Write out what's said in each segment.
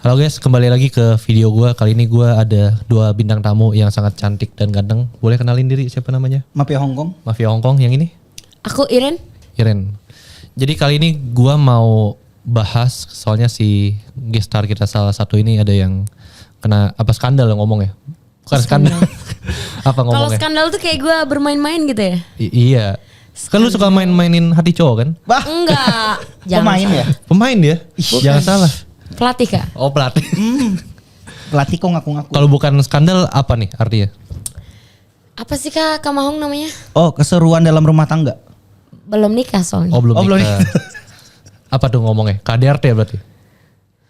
Halo guys, kembali lagi ke video gue. Kali ini gue ada 2 bintang tamu yang sangat cantik dan ganteng. Boleh kenalin diri siapa namanya? Mafia Hongkong. Mafia Hongkong, yang ini? Aku Iren. Iren. Jadi kali ini gue mau bahas, soalnya si guest star kita salah satu ini ada yang kena apa skandal yang ngomong ya? Bukan skandal. Apa Kalau ngomongnya? skandal tuh kayak gue bermain-main gitu ya? Iya. Kan lu suka main-mainin hati cowok kan? Bah, Enggak. pemain ya? Pemain dia? Jangan salah. Pelatih kak? Oh pelatih. Pelatih kok ngaku-ngaku. Kalau bukan skandal apa nih artinya? Apa sih kak Kamahong namanya? Oh, keseruan dalam rumah tangga. Belum nikah soalnya. Oh belum Oh, belum nikah. Apa tuh ngomongnya? KDRT berarti?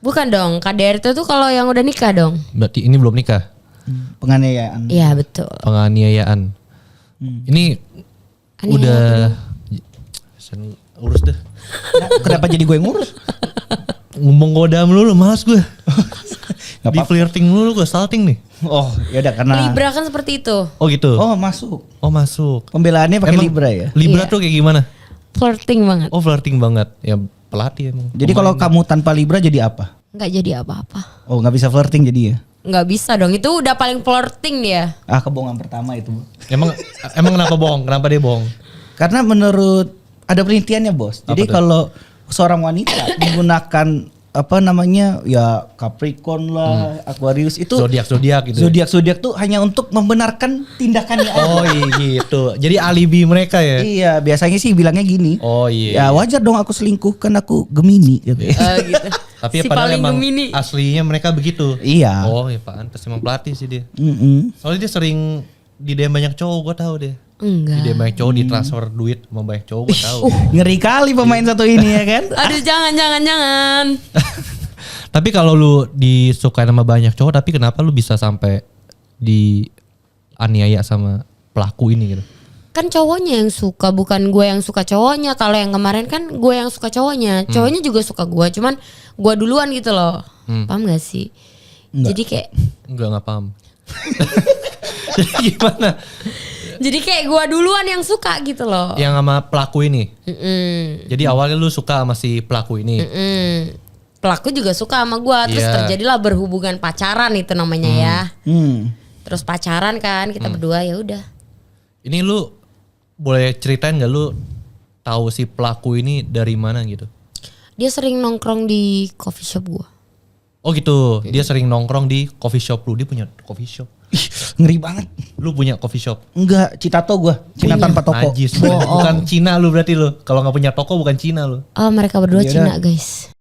Bukan dong, KDRT tuh kalau yang udah nikah dong. Berarti ini belum nikah? Penganiayaan. Iya betul. Penganiayaan. Ini Aniaya udah urus deh. Nah, kenapa jadi gue yang ngurus? Ngomong goda melulu, males gue. Gak Di apa-apa. flirting melulu gue, salting nih. Oh, ya udah karena. Libra kan seperti itu. Oh gitu. Oh, masuk. Oh masuk. Pembelaannya pakai Emang Libra ya. Libra Iya. tuh kayak gimana? Flirting banget. Oh flirting banget. Ya pelatih emang. Jadi kalau kamu tanpa Libra jadi apa? Nggak jadi apa-apa. Oh, nggak bisa flirting jadi ya? Nggak bisa dong, itu udah paling flirting dia. Ah, kebohongan pertama itu. Emang kenapa bohong? Kenapa dia bohong? Karena menurut ada penelitiannya, Bos. Jadi Apa tuh? kalau seorang wanita menggunakan apa namanya ya Capricorn lah, Aquarius itu Zodiak gitu. zodiak tuh hanya untuk membenarkan tindakannya aja. Oh iya gitu. Jadi alibi mereka ya. Iya, biasanya sih bilangnya gini. Oh iya. Ya wajar dong aku selingkuh kan aku Gemini gitu. Gitu. Tapi Si padahal paling emang Gemini. aslinya mereka begitu. Iya. Oh ya pantas emang pelatih sih dia. Mm-mm. Soalnya dia sering di DM banyak cowok, gue tahu deh. Di Enggak. DM banyak cowok, ditransfer duit sama banyak cowok, gue tahu. Ngeri kali pemain satu ini ya kan. Aduh jangan. Tapi kalau lu disukai sama banyak cowok, tapi kenapa lu bisa sampai dianiaya sama pelaku ini gitu? Kan cowoknya yang suka, bukan gue yang suka cowoknya. Kalau yang kemarin kan gue yang suka cowoknya. Cowoknya juga suka gue, cuman gue duluan gitu loh. Paham gak sih? Jadi kayak Enggak paham. Jadi gimana? Jadi kayak gue duluan yang suka gitu loh. Yang sama pelaku ini. Jadi Mm. awalnya lu suka sama si pelaku ini. Pelaku juga suka sama gue. Terus Iya. terjadilah berhubungan pacaran itu namanya ya. Terus pacaran kan kita berdua, ya udah. Ini lu boleh ceritain gak lu tahu si pelaku ini dari mana gitu? Dia sering nongkrong di coffee shop gue. Oh gitu, dia sering nongkrong di coffee shop lu. Dia punya coffee shop. Ih, ngeri banget. Lu punya coffee shop? Enggak, Citato gua. Cina Punya. tanpa toko. Najis. Bukan Cina lu berarti lu. Kalau nggak punya toko bukan Cina lu. Oh mereka berdua Yaudah. Cina guys.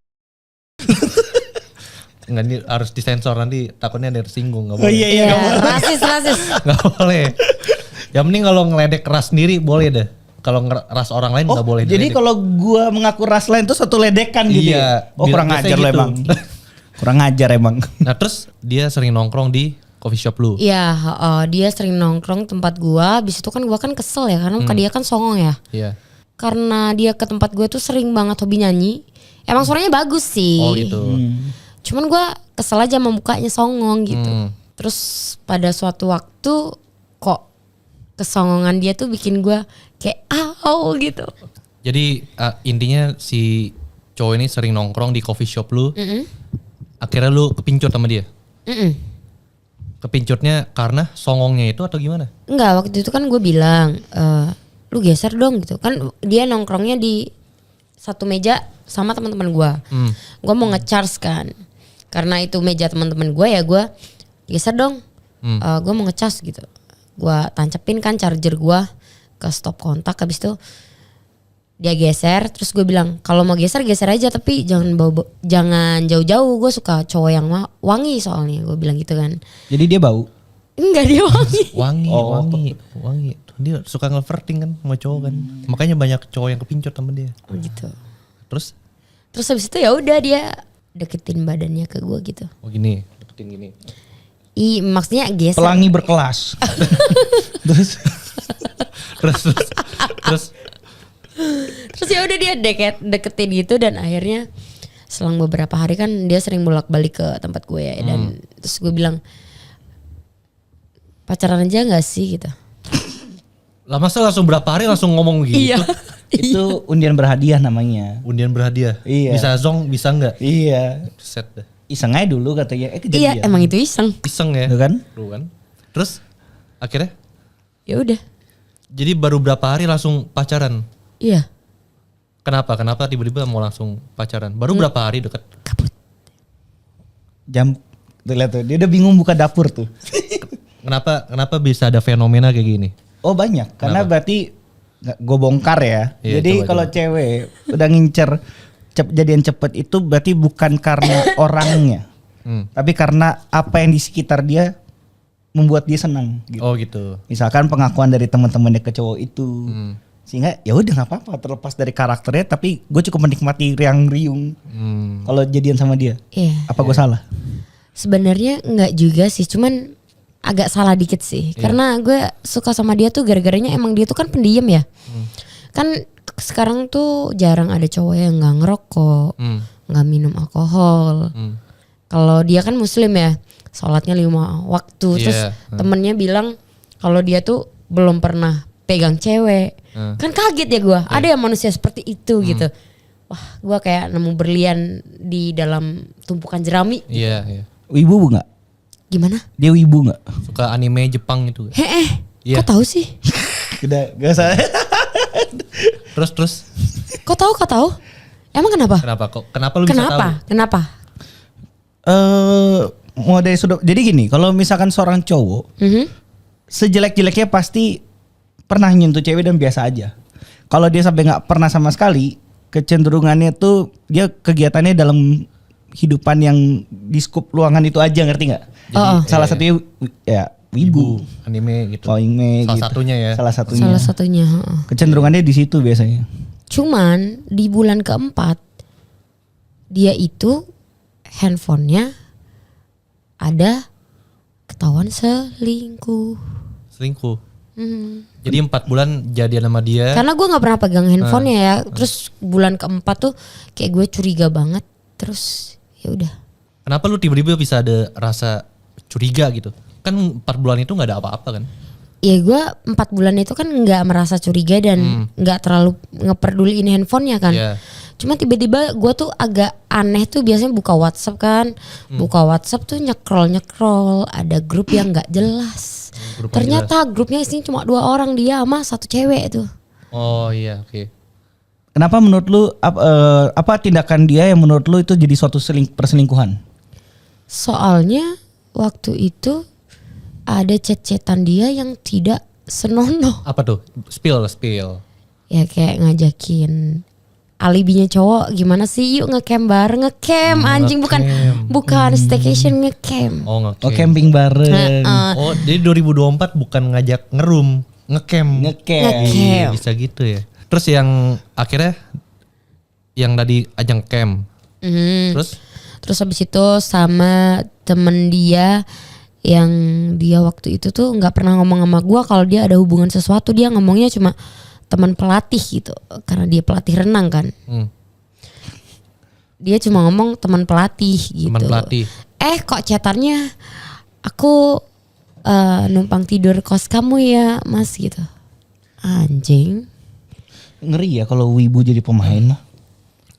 Nggak, ini harus disensor nanti takutnya ada yang tersinggung. Nggak Oh boleh. iya iya. Iya, nggak boleh. rasis. Nggak boleh. Yang penting kalau ngeledek ras sendiri boleh deh. Kalau ras orang lain Oh, nggak boleh. jadi diledek. kalau gua mengaku ras lain itu satu ledekan gitu. Iya, Ya? Oh, kurang biasanya ajar lo gitu. emang. Kurang ajar emang. Nah terus dia sering nongkrong di coffee shop lu. Iya, dia sering nongkrong tempat gua. Abis itu kan gua kan kesel ya karena muka dia kan songong ya. Iya. Karena dia ke tempat gue tuh sering banget hobi nyanyi. Emang suaranya bagus sih. Oh gitu. Cuman gue kesel aja sama mukanya songong gitu. Terus pada suatu waktu kok kesongongan dia tuh bikin gue kayak au gitu. Jadi intinya si cowok ini sering nongkrong di coffee shop lu. Akhirnya lu kepincut sama dia. Kepincutnya karena songongnya itu atau gimana? Enggak, waktu itu kan gue bilang lu geser dong gitu. Kan dia nongkrongnya di satu meja sama teman-teman gue. Gue mau nge-charge kan. Karena itu meja teman-teman gue ya gue geser dong. Gue mau nge-charge gitu. Gue tancepin kan charger gue ke stop kontak. Habis itu dia geser. Terus gue bilang kalau mau geser aja tapi jangan jauh-jauh. Gue suka cowok yang wangi soalnya. Gue bilang gitu kan. Jadi dia bau. Enggak, dia wangi. Wangi. Dia suka nge-flirting kan sama cowok kan. Makanya banyak cowok yang kepincut sama dia. Oh gitu. Terus Habis itu ya udah dia deketin badannya ke gue gitu. oh gini, deketin gini. Maksudnya geser. Pelangi berkelas. Terus Terus ya udah dia deketin gitu dan akhirnya selang beberapa hari kan dia sering bolak-balik ke tempat gue ya dan terus gue bilang pacaran aja nggak sih gitu. Lah masa langsung berapa hari langsung ngomong gitu? Iya. Itu undian berhadiah namanya. Undian berhadiah. Iya. Bisa zong, bisa enggak? Iya. Set dah. iseng aja dulu katanya. Iya Kejadian. emang itu iseng. Iseng ya. Tuh kan? Lu kan. Terus akhirnya Ya udah. jadi baru berapa hari langsung pacaran? Iya. Kenapa tiba-tiba mau langsung pacaran? Baru berapa hari deket? Kabut. Jam tuh lihat tuh, dia udah bingung buka dapur tuh. Kenapa bisa ada fenomena kayak gini? Oh banyak, karena berarti gue bongkar ya. Iya, Jadi coba, kalau cewek udah ngincer jadian cepet itu berarti bukan karena orangnya, tapi karena apa yang di sekitar dia membuat dia senang. Gitu. Oh gitu. Misalkan pengakuan dari teman-temannya ke cowok itu, sehingga ya udah nggak apa-apa terlepas dari karakternya, tapi gue cukup menikmati riang-riung kalau jadian sama dia. Iya. Apa gue salah? Sebenarnya nggak juga sih, cuman agak salah dikit sih. Karena gue suka sama dia tuh gara-garanya emang dia tuh kan pendiam ya. Kan sekarang tuh jarang ada cowok yang nggak ngerokok, nggak minum alkohol. Kalau dia kan muslim ya, sholatnya 5 waktu. Terus temennya bilang kalau dia tuh belum pernah pegang cewek. Kan kaget ya gue, ada yang manusia seperti itu gitu. Wah, gue kayak nemu berlian di dalam tumpukan jerami. Iya. Wibu nggak? Gimana? Dia wibu nggak? Suka anime Jepang gitu. Iya. Kok tahu sih? Udah gak usah. Terus Kok tahu? Emang kenapa? kenapa lu bisa tahu? Kenapa? Mau dari sudut, jadi gini, kalau misalkan seorang cowok sejelek-jeleknya pasti pernah nyentuh cewek dan biasa aja. Kalau dia sampai nggak pernah sama sekali, kecenderungannya tuh dia kegiatannya dalam hidupan yang di skup ruangan itu aja, ngerti nggak? Salah satunya ya wibu, anime gitu. anime Salah gitu. satunya ya. Salah satunya. Kecenderungannya di situ biasanya. Cuman di bulan keempat dia itu handphonenya ada ketahuan selingkuh. Jadi 4 bulan jadian sama dia. Karena gue nggak pernah pegang handphonenya ya. Terus bulan keempat tuh kayak gue curiga banget. Terus ya udah. Kenapa lu tiba-tiba bisa ada rasa curiga gitu? Kan 4 bulan itu nggak ada apa-apa kan? Ya gue 4 bulan itu kan nggak merasa curiga dan nggak terlalu ngeperduliin handphonenya kan. Iya. Cuma tiba-tiba gue tuh agak aneh tuh, biasanya buka WhatsApp kan. Buka WhatsApp tuh nyekrol. Ada grup yang nggak jelas. Ternyata grupnya isinya cuma 2 orang, dia sama 1 cewek tuh. Oh iya, oke. Kenapa menurut lu apa tindakan dia yang menurut lu itu jadi suatu perselingkuhan? Soalnya waktu itu ada chat-chatan dia yang tidak senonoh. Apa tuh? Spill. Ya kayak ngajakin alibinya cowok, gimana sih, yuk ngecamp bareng. Ngecamp anjing, bukan staycation, ngecamp. Oh, ngecamp. Oh, camping bareng. Oh, jadi 2024 bukan ngajak ngerum, ngecamp. Ngecamp. Bisa gitu ya. Terus yang akhirnya yang tadi ajang camp. Terus habis itu sama temen dia yang dia waktu itu tuh nggak pernah ngomong sama gue kalau dia ada hubungan sesuatu. Dia ngomongnya cuma teman pelatih gitu, karena dia pelatih renang kan. Dia cuma ngomong teman pelatih gitu. Teman pelatih. Kok chatannya aku numpang tidur kos kamu ya mas gitu. Anjing. Ngeri ya kalau wibu jadi pemain mah.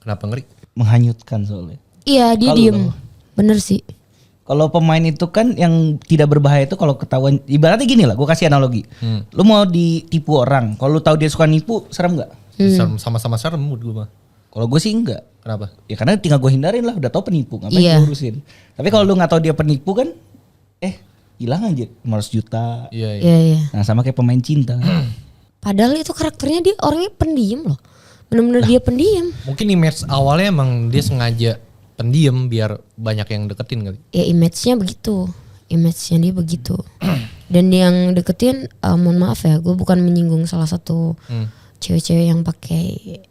Kenapa ngeri? Menghanyutkan soalnya. Iya dia Kalau- diem. Bener sih. Kalau pemain itu kan yang tidak berbahaya itu kalau ketahuan, ibaratnya gini lah, gue kasih analogi. Lu mau ditipu orang, kalau lu tahu dia suka nipu, serem nggak? Sama-sama serem menurut gue mah. Kalau gue sih enggak. Kenapa? Ya karena tinggal gue hindarin lah, udah tahu penipu, ngapain Iya. gue urusin. Tapi kalau lu nggak tahu dia penipu kan, hilang aja 500 juta. Iya. Iya. Nah sama kayak pemain cinta. Padahal itu karakternya dia orangnya pendiam loh. Bener-bener dia pendiam. Mungkin image awalnya emang dia sengaja pendiam biar banyak yang deketin kali. Ya image-nya begitu. Image-nya dia begitu. Dan yang deketin, mohon maaf ya, gue bukan menyinggung salah satu cewek-cewek yang pakai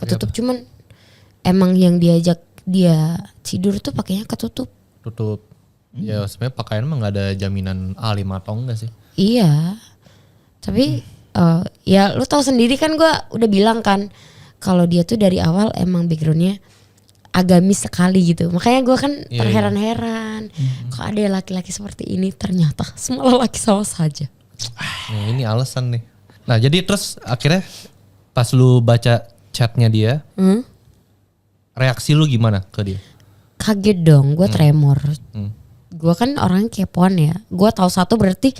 ketutup. Cuman emang yang diajak dia tidur tuh pakainya ketutup. Tutup. Ya sebenarnya pakaian mah nggak ada jaminan alim atau enggak sih. Iya. Tapi ya lu tahu sendiri kan, gue udah bilang kan kalau dia tuh dari awal emang backgroundnya agamis sekali gitu. Makanya gue kan terheran-heran kok ada laki-laki seperti ini, ternyata semua laki sama saja. Nah, ini alasan nih. Nah jadi terus akhirnya pas lu baca chatnya dia, reaksi lu gimana ke dia? kaget dong, gue tremor. Gue kan orangnya kepoan ya. Gue tahu satu berarti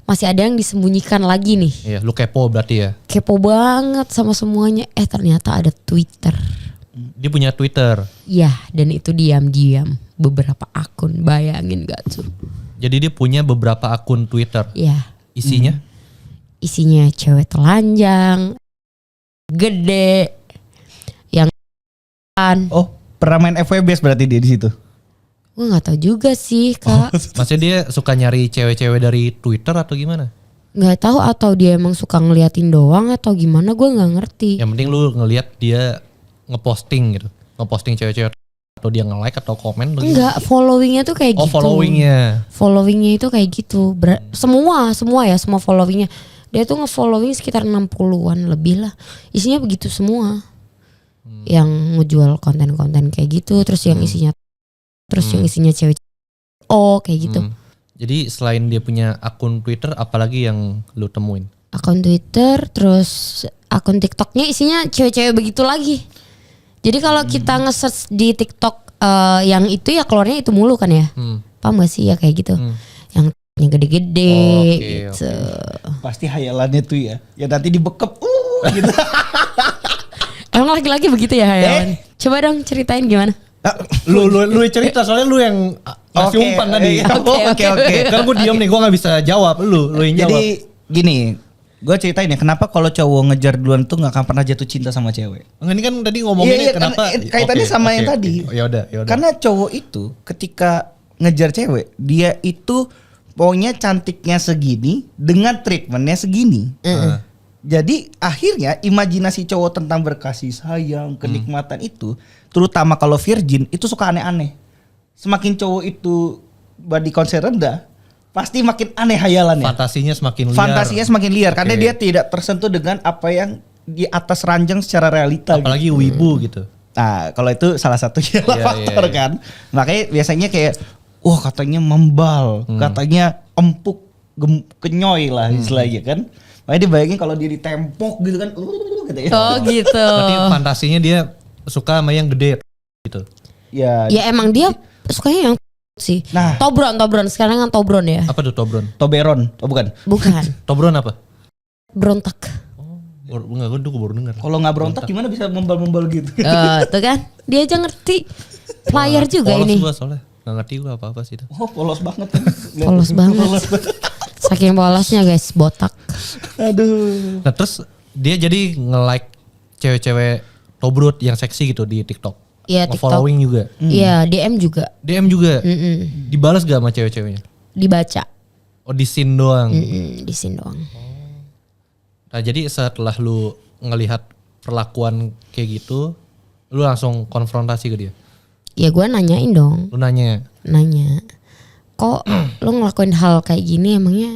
masih ada yang disembunyikan lagi nih. Iya, lu kepo berarti ya. Kepo banget sama semuanya. Ternyata ada Twitter. Dia punya Twitter. Ya, dan itu diam-diam beberapa akun. Bayangin gak tuh? Jadi dia punya beberapa akun Twitter. Ya. Isinya? Isinya cewek telanjang, gede, yang Oh, pernah main FWB berarti dia di situ. gue nggak tahu juga sih kak. Maksudnya dia suka nyari cewek-cewek dari Twitter atau gimana? Nggak tahu atau dia emang suka ngeliatin doang atau gimana, gue nggak ngerti. Yang penting lu ngelihat dia ngeposting gitu. Ngeposting cewek-cewek atau dia nge-like atau komen. Enggak, followingnya tuh kayak Oh, gitu. Followingnya itu kayak gitu. Semua followingnya. Dia tuh nge-following sekitar 60-an lebih lah. Isinya begitu semua. Yang ngejual konten-konten kayak gitu. Terus yang isinya cewek. Oh kayak gitu. Jadi selain dia punya akun Twitter, apalagi yang lu temuin? Akun Twitter, terus akun TikToknya isinya cewek-cewek begitu lagi. Jadi kalau kita nge-search di TikTok yang itu ya keluarnya itu mulu kan ya. Paham gak sih ya kayak gitu. Yang gede-gede gitu. Pasti hayalannya tuh ya. Ya nanti dibekep gitu. Emang laki-laki begitu ya hayalan? Coba dong ceritain gimana. Lu cerita soalnya lu yang ngasih umpan tadi. Oke. Kan gue diam nih, gue nggak bisa jawab. Lu yang jawab. Jadi gini, gue ceritain ya kenapa kalau cowok ngejar duluan tuh nggak akan pernah jatuh cinta sama cewek. Ini kan tadi ngomonginnya kenapa? Kaitannya sama yang tadi. Yaudah. Karena cowok itu ketika ngejar cewek, dia itu pokoknya cantiknya segini dengan treatmentnya segini. Jadi akhirnya imajinasi cowok tentang berkasih sayang, kenikmatan itu, terutama kalau virgin itu suka aneh-aneh. Semakin cowok itu body count rendah, pasti makin aneh hayalannya. Fantasinya semakin liar karena dia tidak tersentuh dengan apa yang di atas ranjang secara realita. Apalagi wibu gitu. Nah, kalau itu salah satunya faktor kan. Makanya biasanya kayak wah katanya membal, katanya empuk, kenyoy lah istilahnya kan. Makanya dibayangin kalau dia ditempok gitu kan. Gitu ya. Oh gitu. Berarti fantasinya dia suka sama yang gede gitu. Ya emang dia sukanya yang sih. Nah. Tobron sekarang kan Tobron ya. Apa tuh Tobron? Toberon, oh bukan. Bukan. Tobron apa? Berontak. Enggak, gue baru dengar. Kalau nggak berontak gimana bisa membal-membal gitu? Tuh kan, dia aja ngerti. Player juga polos ini. Polos gue soalnya, nggak ngerti gue apa sih itu. Oh polos banget. Polos banget. Saking polosnya guys, botak. Aduh. Nah terus dia jadi nge-like cewek-cewek tobrut yang seksi gitu di TikTok. Iya TikTok. Following juga. Iya DM juga. DM juga. Dibalas gak sama cewek-ceweknya? Dibaca. Oh di scene doang. Di scene doang. Nah jadi setelah lu ngelihat perlakuan kayak gitu, lu langsung konfrontasi ke dia? Ya gue nanyain dong. Lu nanya? Nanya. Kok lu ngelakuin hal kayak gini emangnya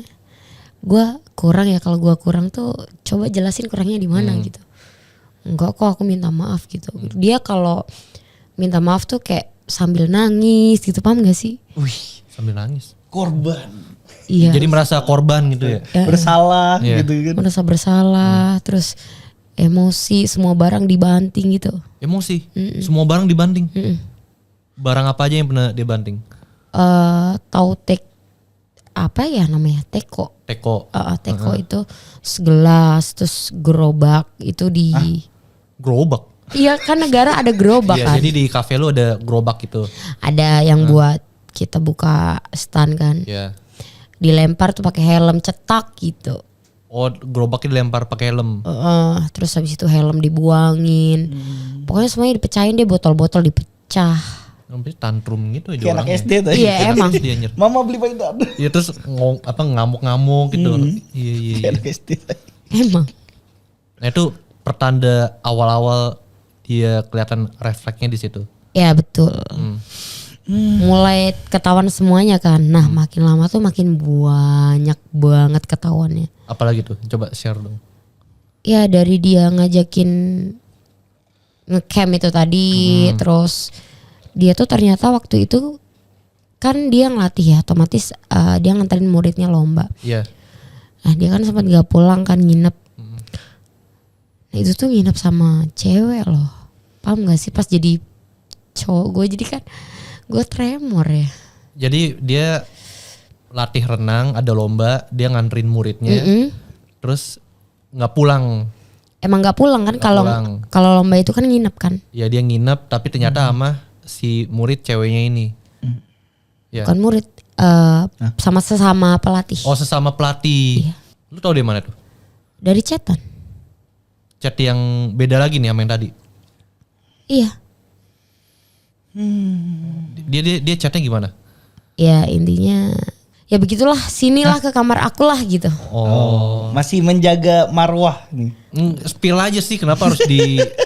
gue kurang ya? Kalau gue kurang tuh coba jelasin kurangnya di mana gitu. Enggak kok aku minta maaf gitu. Dia kalau minta maaf tuh kayak sambil nangis gitu, paham gak sih? Wih sambil nangis. Korban. Iya. Jadi merasa korban gitu ya? Bersalah gitu kan. Merasa bersalah, terus emosi, semua barang dibanting gitu. Emosi? Semua barang dibanting? Barang apa aja yang pernah dibanting? Tahu apa ya namanya? Teko itu segelas, terus gerobak itu di gerobak. Iya kan negara ada gerobak Iya, kan. jadi di kafe lu ada gerobak gitu. Ada yang buat kita buka stand kan. Iya. Dilempar tuh pakai helm cetak gitu. Oh, gerobaknya dilempar pakai helm. Terus habis itu helm dibuangin. Pokoknya semuanya dipecahin deh, botol-botol dipecah. Hampir tantrum gitu aja Kayak anak orangnya. SD tuh. Iya emang. Dia anjir. Mama beli mainan. Iya terus ngamuk-ngamuk gitu. Iya. Kayak anak SD. Emang. Nah itu pertanda awal-awal dia kelihatan refleksnya di situ. Ya betul. Mulai ketahuan semuanya kan. Nah makin lama tuh makin banyak banget ketahuannya. Apalagi tuh? Coba share dong. Ya dari dia ngajakin ngecamp itu tadi, terus dia tuh ternyata waktu itu kan dia ngelatih ya, otomatis dia nganterin muridnya lomba. Iya. Nah dia kan sempat gak pulang kan, nginep. Nah itu tuh nginep sama cewek loh. Paham gak sih pas jadi cowok gue, jadi kan Gue tremor ya. Jadi dia latih renang, ada lomba, dia nganterin muridnya, terus nggak pulang. Emang nggak pulang kan? Nggak Kalau pulang. kalau lomba itu kan nginep kan? Ya dia nginep, tapi ternyata sama si murid ceweknya ini. Ya. Bukan murid, sama sesama pelatih. Oh sesama pelatih. Iya. Lu tau dari mana tuh? Dari chatan. Chat yang beda lagi nih sama yang tadi. Iya. Dia chatnya gimana? Ya intinya ya begitulah, sinilah ke kamar aku lah gitu. Oh. Masih menjaga marwah nih. Spill aja sih kenapa harus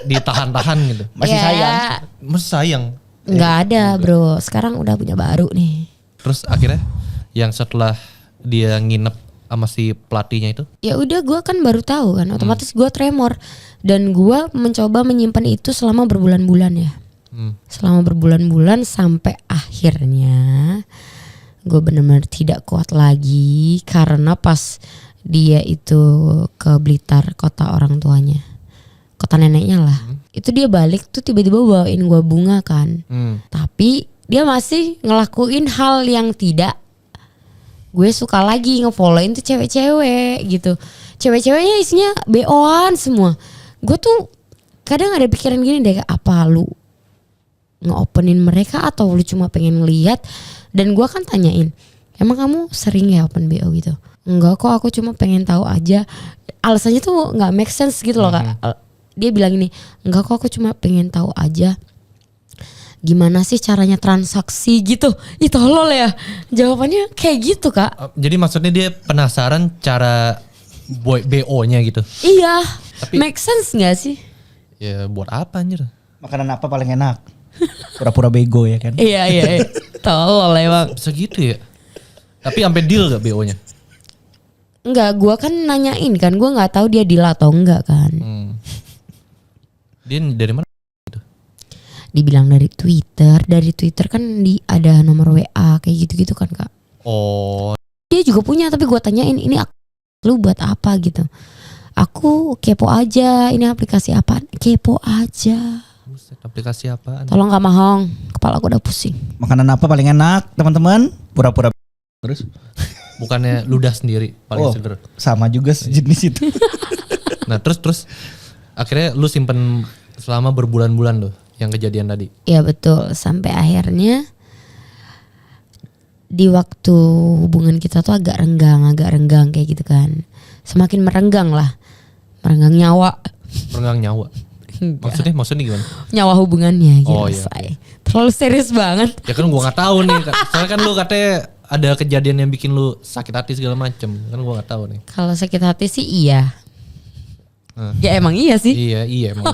ditahan-tahan gitu. Masih Ya, sayang. Masih sayang. nggak ada bro, sekarang udah punya baru nih. Terus akhirnya yang setelah dia nginep sama si pelatihnya itu? Ya udah, gue kan baru tahu kan, otomatis gue tremor dan gue mencoba menyimpan itu selama berbulan-bulan ya. Selama berbulan-bulan sampai akhirnya gue benar-benar tidak kuat lagi karena pas dia itu ke Blitar, kota orang tuanya, kota neneknya lah. Itu dia balik tuh tiba-tiba bawain gue bunga kan. Tapi dia masih ngelakuin hal yang tidak gue suka lagi, ngefollowin tuh cewek-cewek gitu. Cewek-ceweknya isinya BO-an semua. Gue tuh kadang ada pikiran gini deh, apa lu nge-openin mereka atau lu cuma pengen lihat? Dan gue kan tanyain, emang kamu sering ya open BO gitu? Enggak kok, aku cuma pengen tahu aja. Alasannya tuh nggak make sense gitu loh kak. Dia bilang ini, enggak kok, aku cuma pengen tahu aja gimana sih caranya transaksi gitu. Ih tolol ya, jawabannya kayak gitu kak. Jadi maksudnya dia penasaran cara BO-nya gitu. Iya, Tapi- make sense gak sih? Ya buat apa anjir? Makanan apa paling enak? Pura-pura bego ya kan? Iya, tolol emang. Bisa gitu ya? Tapi sampai deal gak BO-nya? Enggak, gue kan nanyain kan, gue nggak tahu dia deal atau enggak kan. Dia dari mana? Dibilang dari Twitter kan ada nomor WA kayak gitu-gitu kan kak. Oh, Dia juga punya, tapi gue tanyain ini lu buat apa gitu. Aku kepo aja, ini aplikasi apa? Kepo aja. buset, aplikasi apaan? Tolong Kak Mahong, kepala aku udah pusing. Makanan apa paling enak teman-teman? Pura-pura terus. Bukannya ludah sendiri paling Oh, seger. sama juga sejenis itu. Nah terus akhirnya lu simpen selama berbulan-bulan tuh yang kejadian tadi. Ya betul, sampai akhirnya di waktu hubungan kita tuh agak renggang kayak gitu kan. Semakin merenggang lah, merenggang nyawa. Merenggang nyawa. Maksudnya gimana? Nyawa hubungannya gitu. Oh, iya, say. Terlalu serius banget. Ya kan gua nggak tahu nih. Soalnya kan lu katanya ada kejadian yang bikin lu sakit hati segala macem. Kan gua nggak tahu nih. Kalau sakit hati sih iya. Ya emang iya sih. Iya emang.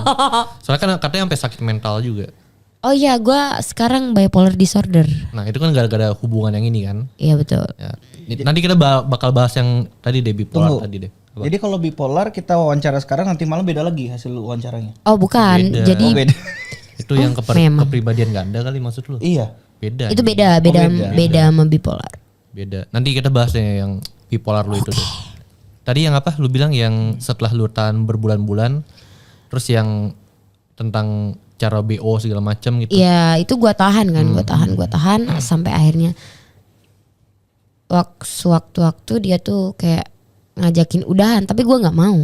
Soalnya kan katanya sampai sakit mental juga. Oh iya, gue sekarang bipolar disorder. Nah itu kan gara-gara hubungan yang ini kan. Iya betul. Ya. Nanti kita bakal bahas yang tadi deh, bipolar Tunggu. tadi deh. Apa? Jadi kalau bipolar kita wawancara sekarang, nanti malam beda lagi hasil wawancaranya. Oh bukan, Beda. jadi Oh beda. Itu yang memang. kepribadian ganda kali maksud lu? Iya. Beda. itu nih. beda beda. sama bipolar. Beda. Nanti kita bahas deh yang bipolar lu itu deh. Tadi yang apa? Lu bilang yang setelah lu tahan berbulan-bulan, terus yang tentang cara BO segala macam gitu. Iya itu gue tahan kan, gue tahan sampai akhirnya waktu dia tuh kayak ngajakin udahan, tapi gue nggak mau.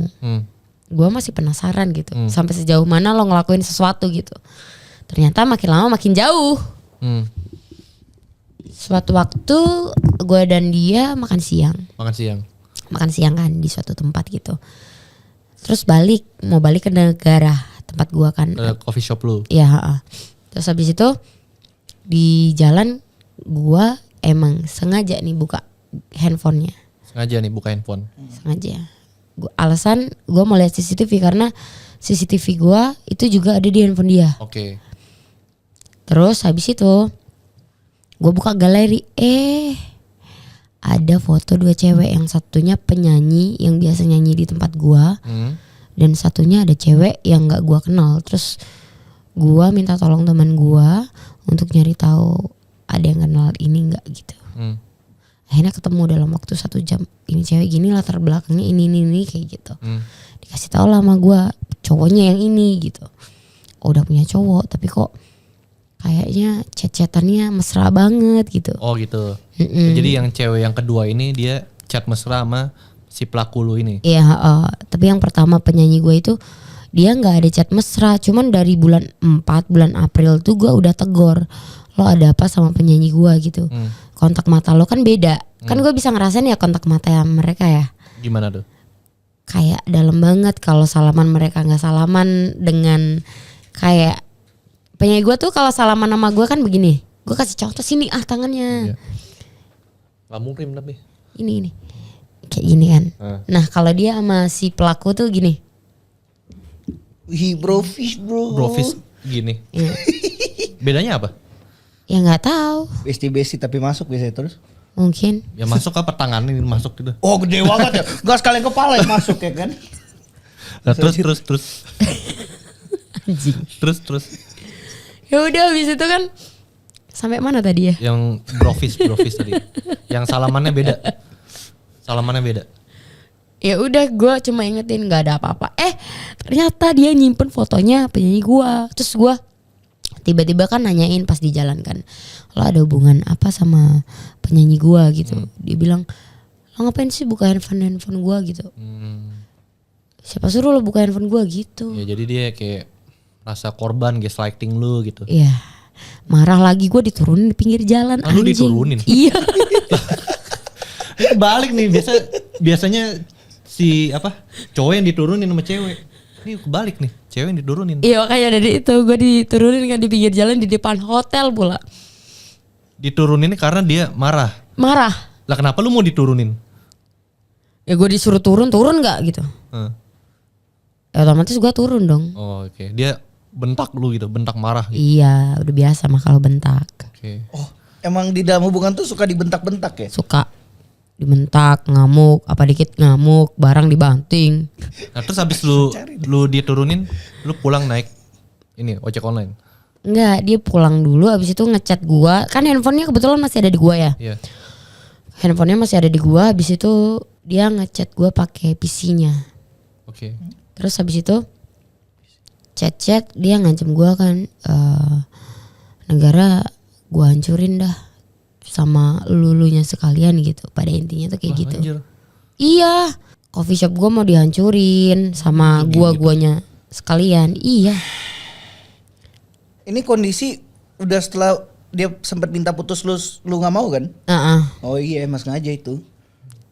Gue masih penasaran gitu, sampai sejauh mana lo ngelakuin sesuatu gitu. Ternyata makin lama makin jauh. Suatu waktu gue dan dia makan siang kan di suatu tempat gitu. Terus mau balik ke negara tempat gue kan. Coffee shop lu. Iya. Terus habis itu di jalan gue emang sengaja nih buka handphonenya. Sengaja nih buka handphone. Sengaja. Alasan gue mau lihat CCTV karena CCTV gue itu juga ada di handphone dia. Oke. Terus habis itu gue buka galeri, ada foto dua cewek, yang satunya penyanyi yang biasa nyanyi di tempat gue, dan satunya ada cewek yang nggak gue kenal. Terus gue minta tolong teman gue untuk nyari tahu ada yang kenal ini nggak gitu. Akhirnya ketemu dalam waktu 1 jam. Ini cewek gini, latar belakangnya ini kayak gitu. Dikasih tahu lah sama gue, cowoknya yang ini gitu. Oh, udah punya cowok, tapi kok kayaknya chat-chatannya mesra banget gitu. Oh gitu. Jadi yang cewek yang kedua ini dia chat mesra sama si pelaku lu ini. Iya, tapi yang pertama penyanyi gue itu dia nggak ada chat mesra, cuman dari bulan 4 bulan April tuh gue udah tegor, lo ada apa sama penyanyi gue gitu. Kontak mata lo kan beda, kan gue bisa ngerasain ya kontak mata yang mereka ya. Gimana tuh? Kayak dalam banget kalau salaman mereka nggak salaman dengan kayak penyanyi gue tuh kalau salaman sama gue kan begini, gue kasih contoh sini tangannya. Iya. Gak murim tapi. Ini kayak gini kan. Nah kalau dia sama si pelaku tuh gini. Wih brofis bro. Brofis gini. Iya. Bedanya apa? Ya nggak tahu, Besti tapi masuk biasanya terus. mungkin. Ya masuk apa tangan ini masuk gitu. Oh gede banget ya. Gak sekalian kepala yang masuk ya kan. Nah, terus. Anjing. Terus. Ya udah habis itu kan sampai mana tadi ya? Yang brofis tadi. Yang salamannya beda. Ya udah gue cuma ingetin nggak ada apa-apa. Ternyata dia nyimpen fotonya penyanyi gue. Terus gue tiba-tiba kan nanyain pas di jalan kan, lo ada hubungan apa sama penyanyi gue gitu. Dia bilang, lo ngapain sih buka handphone gue gitu. Siapa suruh lo buka handphone gue gitu. Ya jadi dia kayak rasa korban gaslighting lu gitu. Iya. Marah lagi, gue diturunin di pinggir jalan. Lu anjing. diturunin? Iya. Ini kebalik nih, biasanya si cowok yang diturunin sama cewek. Ini kebalik nih, cewek yang diturunin. Iya makanya dari itu gue diturunin kan di pinggir jalan di depan hotel pula. Diturunin karena dia marah. Marah. Lah kenapa lu mau diturunin? Ya gue disuruh turun gak gitu. Ya otomatis gue turun dong. Oh oke. Dia bentak lu gitu, bentak marah gitu. Iya udah biasa mah kalau bentak. Oke. Oh emang di dalam hubungan tuh suka dibentak-bentak ya? Suka dibentak, ngamuk, apa dikit ngamuk, barang dibanting. Nah terus habis lu diturunin, lu pulang naik ini ojek online. Enggak, dia pulang dulu habis itu ngechat gua. Kan handphonenya kebetulan masih ada di gua ya. Iya. Handphonenya masih ada di gua, habis itu dia ngechat gua pakai PC-nya. Oke. Terus habis itu chat dia ngancem gua kan, negara gua hancurin dah sama lulunya sekalian gitu. Pada intinya tuh kayak gitu. Anjir. Iya, coffee shop gua mau dihancurin sama guanya sekalian. Iya. Ini kondisi udah setelah dia sempat minta putus lu nggak mau kan? Oh iya emang sengaja itu.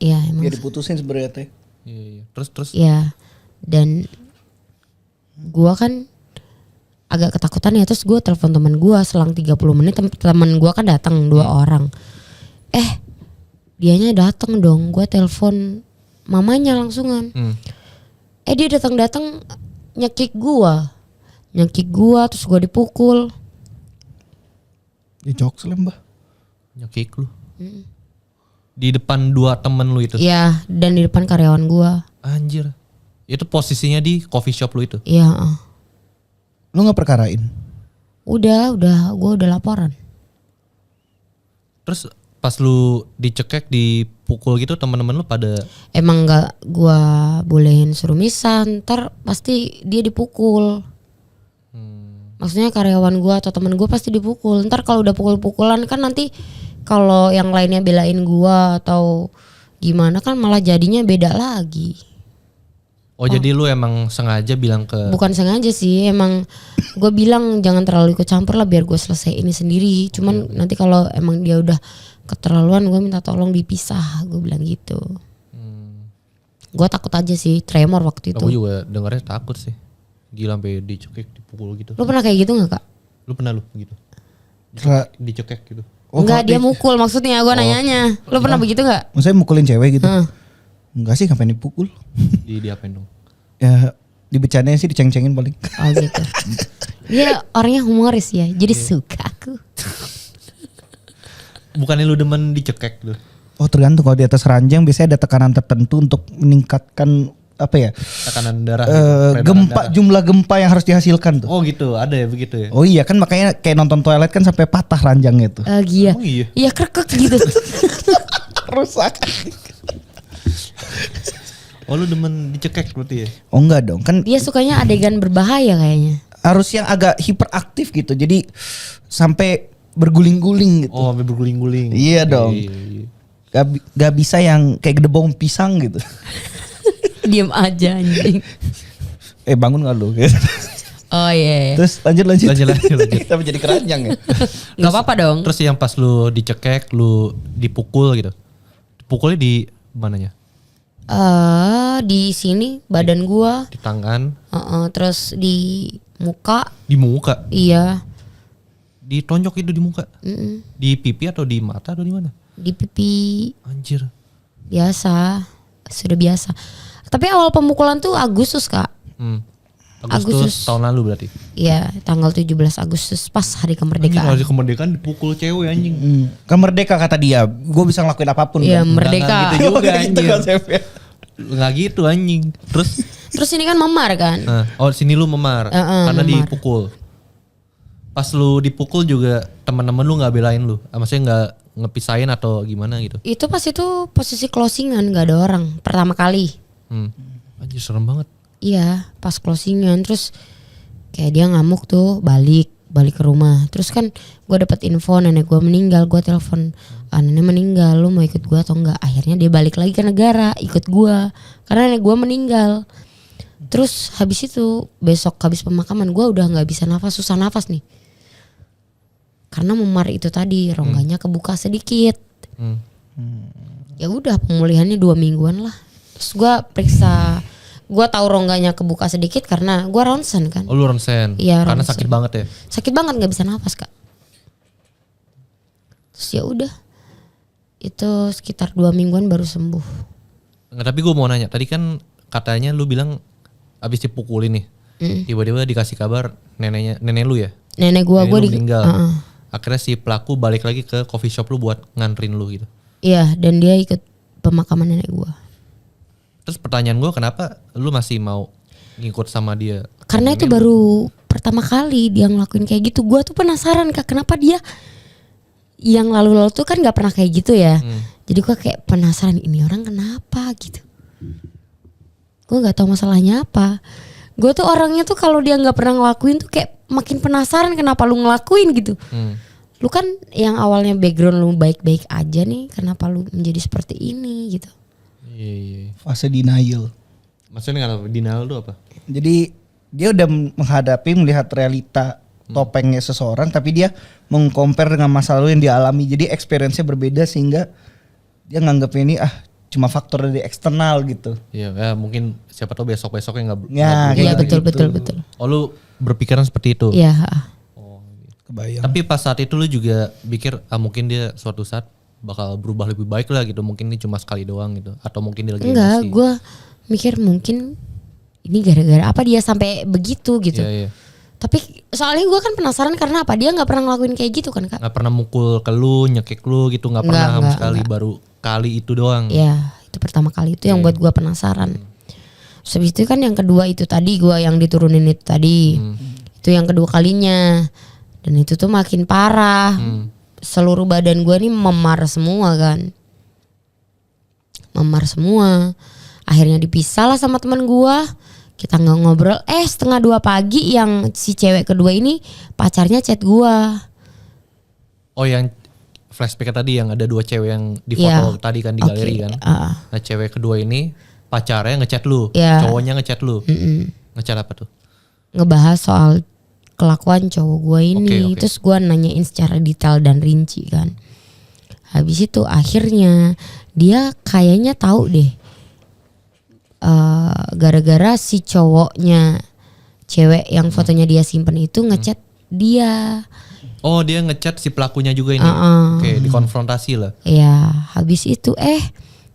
Iya emang. Dia diputusin sebenarnya teh. Iya. Terus. Iya. Dan gua kan agak ketakutan ya, terus gua telepon teman gua selang 30 menit teman gua kan datang 2 orang. Dianya datang dong, gua telepon mamanya langsungan. Dia datang nyekik gua terus gua dipukul. Dia jokes lah mbah. Nyekik lu. Di depan 2 temen lu itu. Iya, dan di depan karyawan gua. Anjir. Itu posisinya di coffee shop lu itu. Iya. Lu nggak perkarain? Udah, gua udah laporan. Terus pas lu dicekek, dipukul gitu, teman-teman lu pada Emang nggak gua bolehin suruh misan, ntar pasti dia dipukul. Maksudnya karyawan gua atau temen gua pasti dipukul. Ntar kalau udah pukul-pukulan kan nanti kalau yang lainnya belain gua atau gimana kan malah jadinya beda lagi. Oh jadi lu emang sengaja bilang ke... Bukan sengaja sih, emang gue bilang jangan terlalu ikut campur lah biar gue selesai ini sendiri. Cuman nanti kalau emang dia udah keterlaluan gue minta tolong dipisah, gue bilang gitu. Gue takut aja sih, tremor waktu itu. Aku juga dengarnya takut sih. Gila sampai dicekek, dipukul gitu. Lu pernah kayak gitu gak kak? Lu pernah lu gitu? Dicekek gitu. Enggak, dia mukul maksudnya, gue nanyanya. Lu pernah begitu gak? Maksudnya mukulin cewek gitu? Enggak sih, ngapain dipukul? Diapain dong? Ya dibecandain sih, diceng-cengin paling. Oh gitu. Dia orangnya humoris ya, jadi suka aku. Bukannya lu demen dicekek lu? Oh tergantung, kalau di atas ranjang biasanya ada tekanan tertentu untuk meningkatkan apa ya? Tekanan darah. Gempa, jumlah gempa yang harus dihasilkan tuh. Oh gitu, ada ya begitu ya? Oh iya kan, makanya kayak nonton toilet kan sampai patah ranjangnya tuh. Iya. Oh, iya. Iya krekek gitu. Rusak. Oh lu demen dicekek berarti ya? Oh enggak dong, kan Dia sukanya adegan berbahaya kayaknya. harus yang agak hiperaktif gitu. Jadi sampai berguling-guling gitu. Oh, sampai berguling-guling. Iya dong. Iya. Gak bisa yang kayak gedebong pisang gitu. Diem aja anjing. Bangun gak lu? Oh iya. Terus lanjut. Lanjut. Kita menjadi keranjang ya. Gak apa-apa dong. Terus yang pas lu dicekek, lu dipukul gitu. Pukulnya di mananya? Di sini badan gua. Di tangan, Terus di muka. di muka. Iya. Ditonjok itu di muka. Di pipi atau di mata atau di mana? Di pipi. Anjir. Biasa. Sudah biasa. Tapi awal pemukulan tuh Agustus kak. Agustus tahun lalu berarti. Iya, tanggal 17 Agustus pas hari Anjing, kemerdekaan. hari kemerdekaan dipukul cewek anjing. Kan merdeka kata dia. Gue bisa ngelakuin apapun. Iya, kan? merdeka. Gitu juga Gitu anjing. konsepnya. Nggak gitu anjing. Terus ini kan memar kan? Sini lu memar karena memar. dipukul. Pas lu dipukul juga teman-teman lu nggak belain lu. Maksudnya nggak ngepisahin atau gimana gitu. Itu pas itu posisi closingan gak ada orang pertama kali. Anjir serem banget. Iya, pas closingan terus kayak dia ngamuk tuh balik ke rumah. Terus kan gue dapet info nenek gue meninggal, gue telepon, nenek meninggal, lu mau ikut gue atau enggak? Akhirnya dia balik lagi ke negara, ikut gue karena nenek gue meninggal. Terus habis itu besok habis pemakaman gue udah nggak bisa nafas, susah nafas nih. Karena memar itu tadi rongganya kebuka sedikit. Ya udah pemulihannya 2 mingguan lah. Terus gue periksa. Gue tahu rongganya kebuka sedikit karena gue ronsen kan. Oh lu ronsen? Iya, karena ronsen. sakit banget ya? Sakit banget nggak bisa nafas kak. Terus ya udah, itu sekitar 2 mingguan baru sembuh. Nggak, tapi gue mau nanya. Tadi kan katanya lu bilang abis dipukulin nih. Tiba-tiba dikasih kabar nenek lu ya? Nenek gue Nenek lu di meninggal. Akhirnya si pelaku balik lagi ke coffee shop lu buat nganterin lu gitu. Iya, dan dia ikut pemakaman nenek gue. Terus pertanyaan gue kenapa lu masih mau ngikut sama dia? Karena itu baru pertama kali dia ngelakuin kayak gitu. Gue tuh penasaran kak, kenapa dia yang lalu-lalu tuh kan nggak pernah kayak gitu ya. Jadi gue kayak penasaran ini orang kenapa gitu. Gue nggak tahu masalahnya apa. Gue tuh orangnya tuh kalau dia nggak pernah ngelakuin tuh kayak makin penasaran kenapa lu ngelakuin gitu. Lu kan yang awalnya background lu baik-baik aja nih, kenapa lu menjadi seperti ini gitu. Iya. Fase denial. Maksudnya nggak denial itu apa? Jadi dia udah melihat realita topengnya seseorang, tapi dia mengcompare dengan masa lalu yang dia alami. Jadi experience-nya berbeda sehingga dia nganggapnya ini cuma faktor dari eksternal gitu. Iya, ya mungkin siapa tahu besok-besoknya nggak. Ya, Iya kayak betul. Oh lu berpikiran seperti itu? Iya. Kebayang. Tapi pas saat itu lu juga pikir mungkin dia suatu saat bakal berubah lebih baik lah gitu. Mungkin ini cuma sekali doang gitu. Atau mungkin dia lagi Enggak, emosi. gue mikir mungkin ini gara-gara apa dia sampai begitu gitu. Iya. Tapi soalnya gue kan penasaran karena apa dia nggak pernah ngelakuin kayak gitu kan kak? Nggak pernah mukul ke lu, nyekik lu gitu, nggak pernah sama sekali. Baru kali itu doang. Ya itu pertama kali itu yang buat gue penasaran. Terus habis itu kan yang kedua itu tadi gue yang diturunin itu tadi. Itu yang kedua kalinya. Dan itu tuh makin parah. Seluruh badan gue nih memar semua kan. Memar semua. Akhirnya dipisah lah sama teman gue. Kita nggak ngobrol. 1:30 pagi yang si cewek kedua ini pacarnya chat gue. Oh yang flashback tadi yang ada 2 cewek yang di foto tadi kan di galeri kan. Nah cewek kedua ini pacarnya ngechat lu, cowoknya ngechat lu. Ngechat apa tuh? Ngebahas soal kelakuan cowok gue ini. Oke. Terus gue nanyain secara detail dan rinci kan. Habis itu akhirnya dia kayaknya tahu deh. Gara-gara si cowoknya cewek yang fotonya dia simpen itu ngechat dia. Oh dia ngechat si pelakunya juga ini. Oke, dikonfrontasi lah. Ya habis itu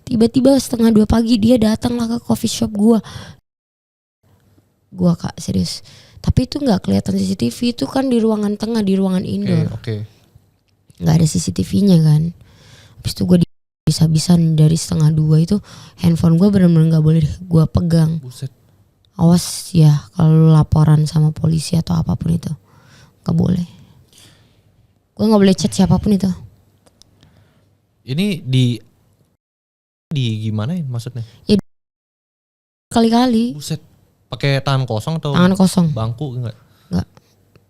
tiba-tiba 1:30 pagi dia datang lah ke coffee shop gue. Gue kak serius. Tapi itu nggak kelihatan CCTV, itu kan di ruangan tengah, di ruangan indoor. Oke. Nggak ada CCTV-nya kan. Habis itu gue bisa-bisan dari 1:30 itu handphone gue benar-benar nggak boleh gue pegang. Buset. Awas ya kalau laporan sama polisi atau apapun itu nggak boleh. Gue nggak boleh chat siapapun itu. Ini di gimana ya maksudnya? Kali-kali Buset. Pakai tangan kosong atau tangan kosong. bangku enggak? Enggak.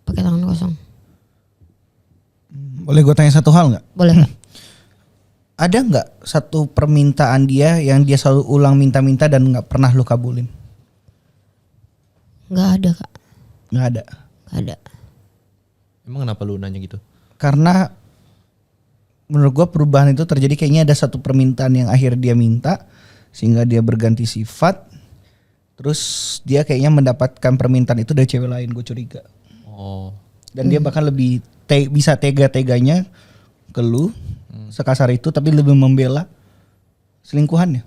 Pakai tangan kosong. Boleh gue tanya satu hal nggak? Boleh Kak. Ada nggak satu permintaan dia yang dia selalu ulang minta-minta dan nggak pernah lu kabulin? Nggak ada Kak. Nggak ada. Nggak ada. Emang kenapa lu nanya gitu? Karena menurut gue perubahan itu terjadi kayaknya ada satu permintaan yang akhir dia minta sehingga dia berganti sifat. Terus dia kayaknya mendapatkan permintaan itu dari cewek lain, gue curiga. Oh. Dan dia bahkan lebih bisa tega-teganya ke lu sekasar itu, tapi lebih membela selingkuhannya.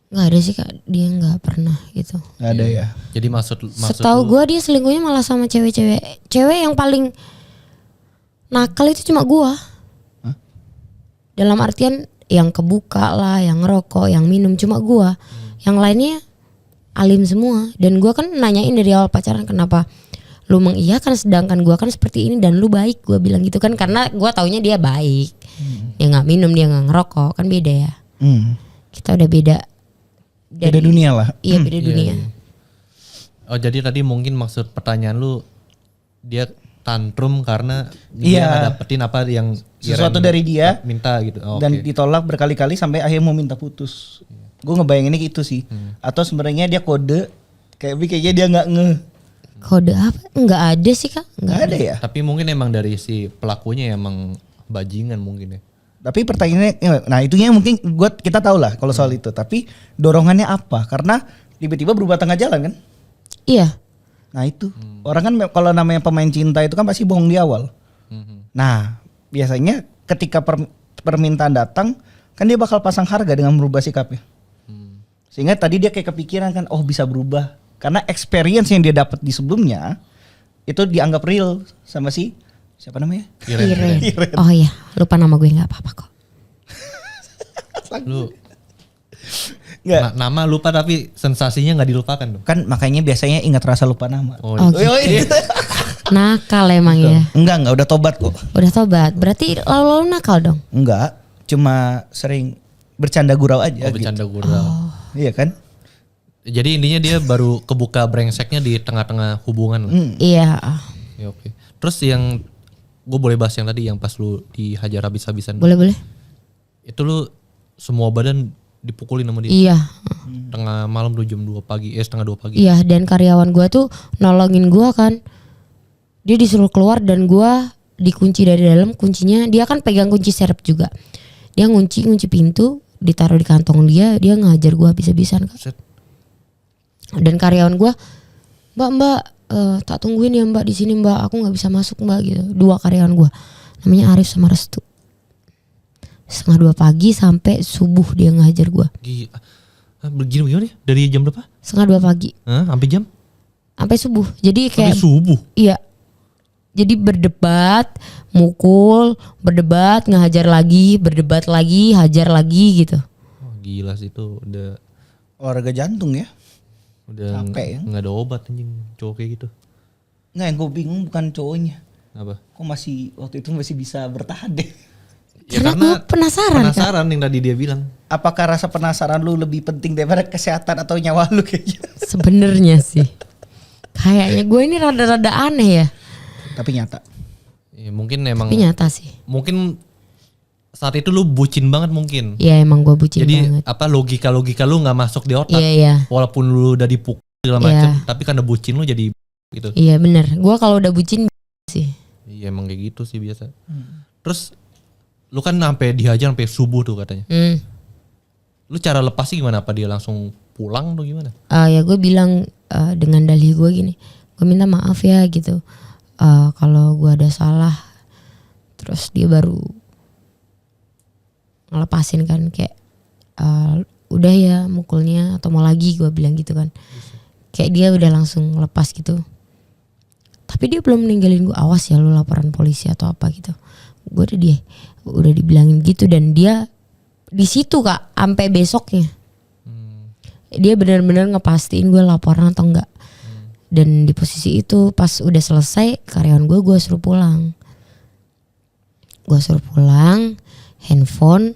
Nggak ada sih Kak, dia nggak pernah gitu. Nggak ada ya. Jadi maksud Setahu gue dia selingkuhnya malah sama cewek-cewek. Cewek yang paling nakal itu cuma gue. Hah? Dalam artian yang kebuka lah, yang ngerokok, yang minum cuma gue. Yang lainnya alim semua. Dan gue kan nanyain dari awal pacaran kenapa lu mengiyakan sedangkan gue kan seperti ini dan lu baik, gue bilang gitu kan karena gue taunya dia baik. Dia nggak minum, dia nggak ngerokok, kan beda ya. Kita udah beda. Beda dunia lah. Iya beda dunia. Iya. Oh jadi tadi mungkin maksud pertanyaan lu dia tantrum karena dia nggak dapetin apa yang sesuatu dari dia minta gitu. Oh, dan ditolak berkali-kali sampai akhirnya mau minta putus. Gue ngebayanginnya gitu sih. Atau sebenarnya dia kode kayaknya dia nggak Kode apa? Nggak ada sih Kak. nggak ada ya. Tapi mungkin emang dari si pelakunya emang bajingan mungkin ya. Tapi pertanyaannya, nah itunya mungkin kita tahu lah kalau soal itu. Tapi dorongannya apa? Karena tiba-tiba berubah tengah jalan kan? Iya. Nah itu orang kan kalau namanya pemain cinta itu kan pasti bohong di awal. Nah biasanya ketika permintaan datang kan dia bakal pasang harga dengan merubah sikapnya. Sehingga tadi dia kayak kepikiran kan, oh bisa berubah. Karena experience yang dia dapat di sebelumnya itu dianggap real sama si siapa namanya? Iren. Oh iya, lupa nama gue nggak apa-apa kok. Lu Nggak. nama lupa tapi sensasinya nggak dilupakan dong. Kan makanya biasanya ingat rasa lupa nama. Oh, Oh gitu. Nakal emang ya. Enggak udah tobat kok. Udah tobat. Berarti lalu nakal dong. Enggak, cuma sering bercanda gurau aja. Oh, bercanda gurau. Iya kan? Jadi intinya dia baru kebuka brengseknya di tengah-tengah hubungan lah. Iya. Ya, oke. Terus yang gue boleh bahas yang tadi yang pas lu dihajar habis-habisan. Boleh. Itu lu semua badan dipukulin sama dia. Iya. Tengah malam tuh jam 2 pagi, setengah 2 pagi. Iya dan karyawan gue tuh nolongin gue kan. Dia disuruh keluar dan gue dikunci dari dalam. Kuncinya dia kan pegang kunci serep juga. Dia ngunci pintu, ditaruh di kantong dia ngajar gue habis-habisan Kak. Set. Dan karyawan gue, mbak tak tungguin ya mbak di sini mbak, aku nggak bisa masuk mbak gitu. 2 karyawan gue, namanya Arif sama Restu. Setengah 2 pagi sampai subuh dia ngajar gue. Begini dari jam berapa? Setengah 2 pagi. Sampai jam? Sampai subuh. Jadi kayak Sampai subuh. Iya. Jadi berdebat, mukul, berdebat, ngehajar lagi, berdebat lagi, hajar lagi gitu. Oh, gila sih itu udah Olahraga jantung ya. udah Capek ya? nggak ada obat anjing cowok kayak gitu. Nggak, yang gue bingung bukan cowoknya. Apa? Kok waktu itu masih bisa bertahan deh. Ya, Karena gue penasaran Kak. Penasaran yang tadi dia bilang. Apakah rasa penasaran lu lebih penting daripada kesehatan atau nyawa lu kayaknya? Sebenarnya sih. Kayaknya gue ini rada-rada aneh ya. Tapi nyata. Ya, mungkin emang. Tapi nyata sih. Mungkin saat itu lu bucin banget mungkin. Iya emang gue bucin Jadi banget. apa logika lu nggak masuk di otak. Iya. Walaupun lu udah dipukul segala macam, tapi karena bucin lu jadi gitu. Iya bener. Gue kalau udah bucin sih. Iya emang kayak gitu sih biasa. Terus lu kan sampai dihajar sampai subuh tuh katanya. Lu cara lepasnya gimana? Apa dia langsung pulang atau gimana? Ya gue bilang dengan dalih gue gini, gue minta maaf ya gitu. Kalau gue ada salah. Terus dia baru ngelepasin kan kayak udah ya mukulnya atau mau lagi, gue bilang gitu kan. Kayak dia udah langsung lepas gitu. Tapi dia belum ninggalin gue, awas ya lu laporan polisi atau apa gitu. Gue udah dibilangin gitu dan dia di situ Kak sampai besoknya. Dia benar-benar ngepastiin gue laporan atau enggak. Dan di posisi itu pas udah selesai karyawan gue suruh pulang. Handphone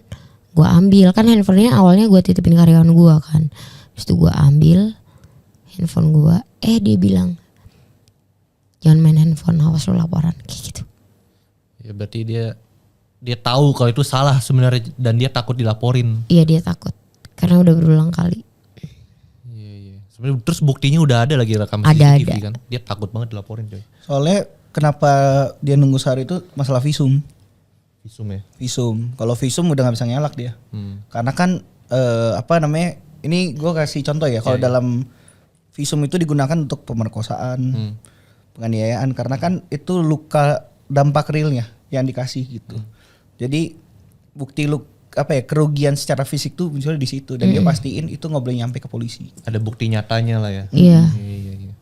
gue ambil, kan handphonenya awalnya gue titipin karyawan gue kan. Terus tuh gue ambil handphone gue, dia bilang, jangan main handphone, awas lu laporan kayak gitu. Ya berarti dia tahu kalau itu salah sebenarnya dan dia takut dilaporin. Iya dia takut karena udah berulang kali. Iya. Sebenarnya terus buktinya udah ada lagi rekam Ada. CCTV kan. Dia takut banget dilaporin coy. Soalnya kenapa dia nunggu sehari itu masalah visum. Visum ya. Visum. Kalau visum udah nggak bisa ngelak dia. Karena kan ini gue kasih contoh ya. Kalau dalam visum itu digunakan untuk pemerkosaan, penganiayaan. Karena kan itu luka dampak realnya yang dikasih gitu. Jadi bukti kerugian secara fisik tuh munculnya di situ dan dia pastiin itu nggak boleh nyampe ke polisi. Ada bukti nyatanya lah ya. Iya. Iya.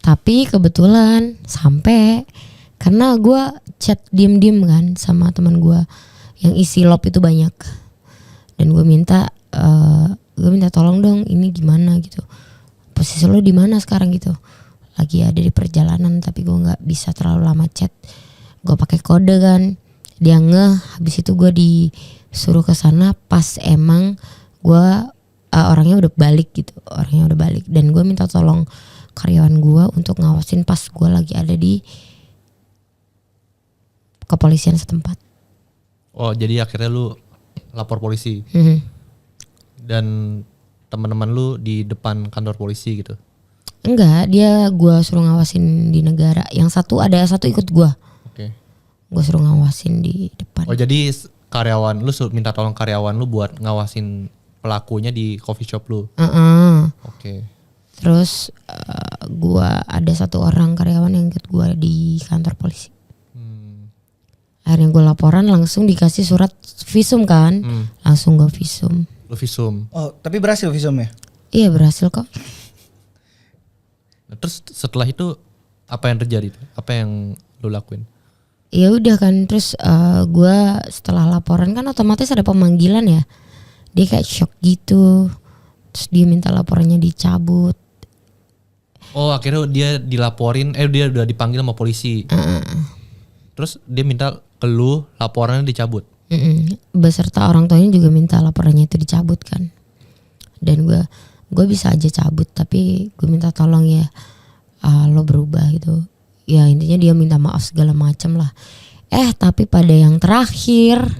Tapi kebetulan sampai karena gue chat diem-diem kan sama teman gue yang isi love itu banyak dan gue minta tolong dong ini gimana gitu, posisi lo di mana sekarang gitu, lagi ada di perjalanan tapi gue nggak bisa terlalu lama chat, gue pakai kode kan, dia habis itu gue disuruh ke sana pas emang gue orangnya udah balik dan gue minta tolong karyawan gue untuk ngawasin pas gue lagi ada di kepolisian setempat. Oh jadi akhirnya lu lapor polisi dan teman-teman lu di depan kantor polisi gitu? Enggak, gue suruh ngawasin di negara. Yang ada satu ikut gue. Oke. Gue suruh ngawasin di depan. Oh jadi karyawan lu minta tolong karyawan lu buat ngawasin pelakunya di coffee shop lu? Oke. Terus gue ada satu orang karyawan yang ikut gue di kantor polisi. Akhirnya gue laporan langsung dikasih surat visum kan, langsung gue visum. Lu visum? Oh tapi berhasil visumnya? Iya berhasil kok. Nah, terus setelah itu apa yang terjadi? Apa yang lu lakuin? Ya udah kan, terus gue setelah laporan kan otomatis ada pemanggilan ya. Dia kayak shock gitu, terus dia minta laporannya dicabut. Oh akhirnya dia dilaporin, dia udah dipanggil sama polisi. Terus dia minta ke lu laporannya dicabut. Beserta orang tuanya juga minta laporannya itu dicabut kan. Dan gue bisa aja cabut tapi gue minta tolong ya lo berubah gitu. Ya intinya dia minta maaf segala macam lah. Tapi pada yang terakhir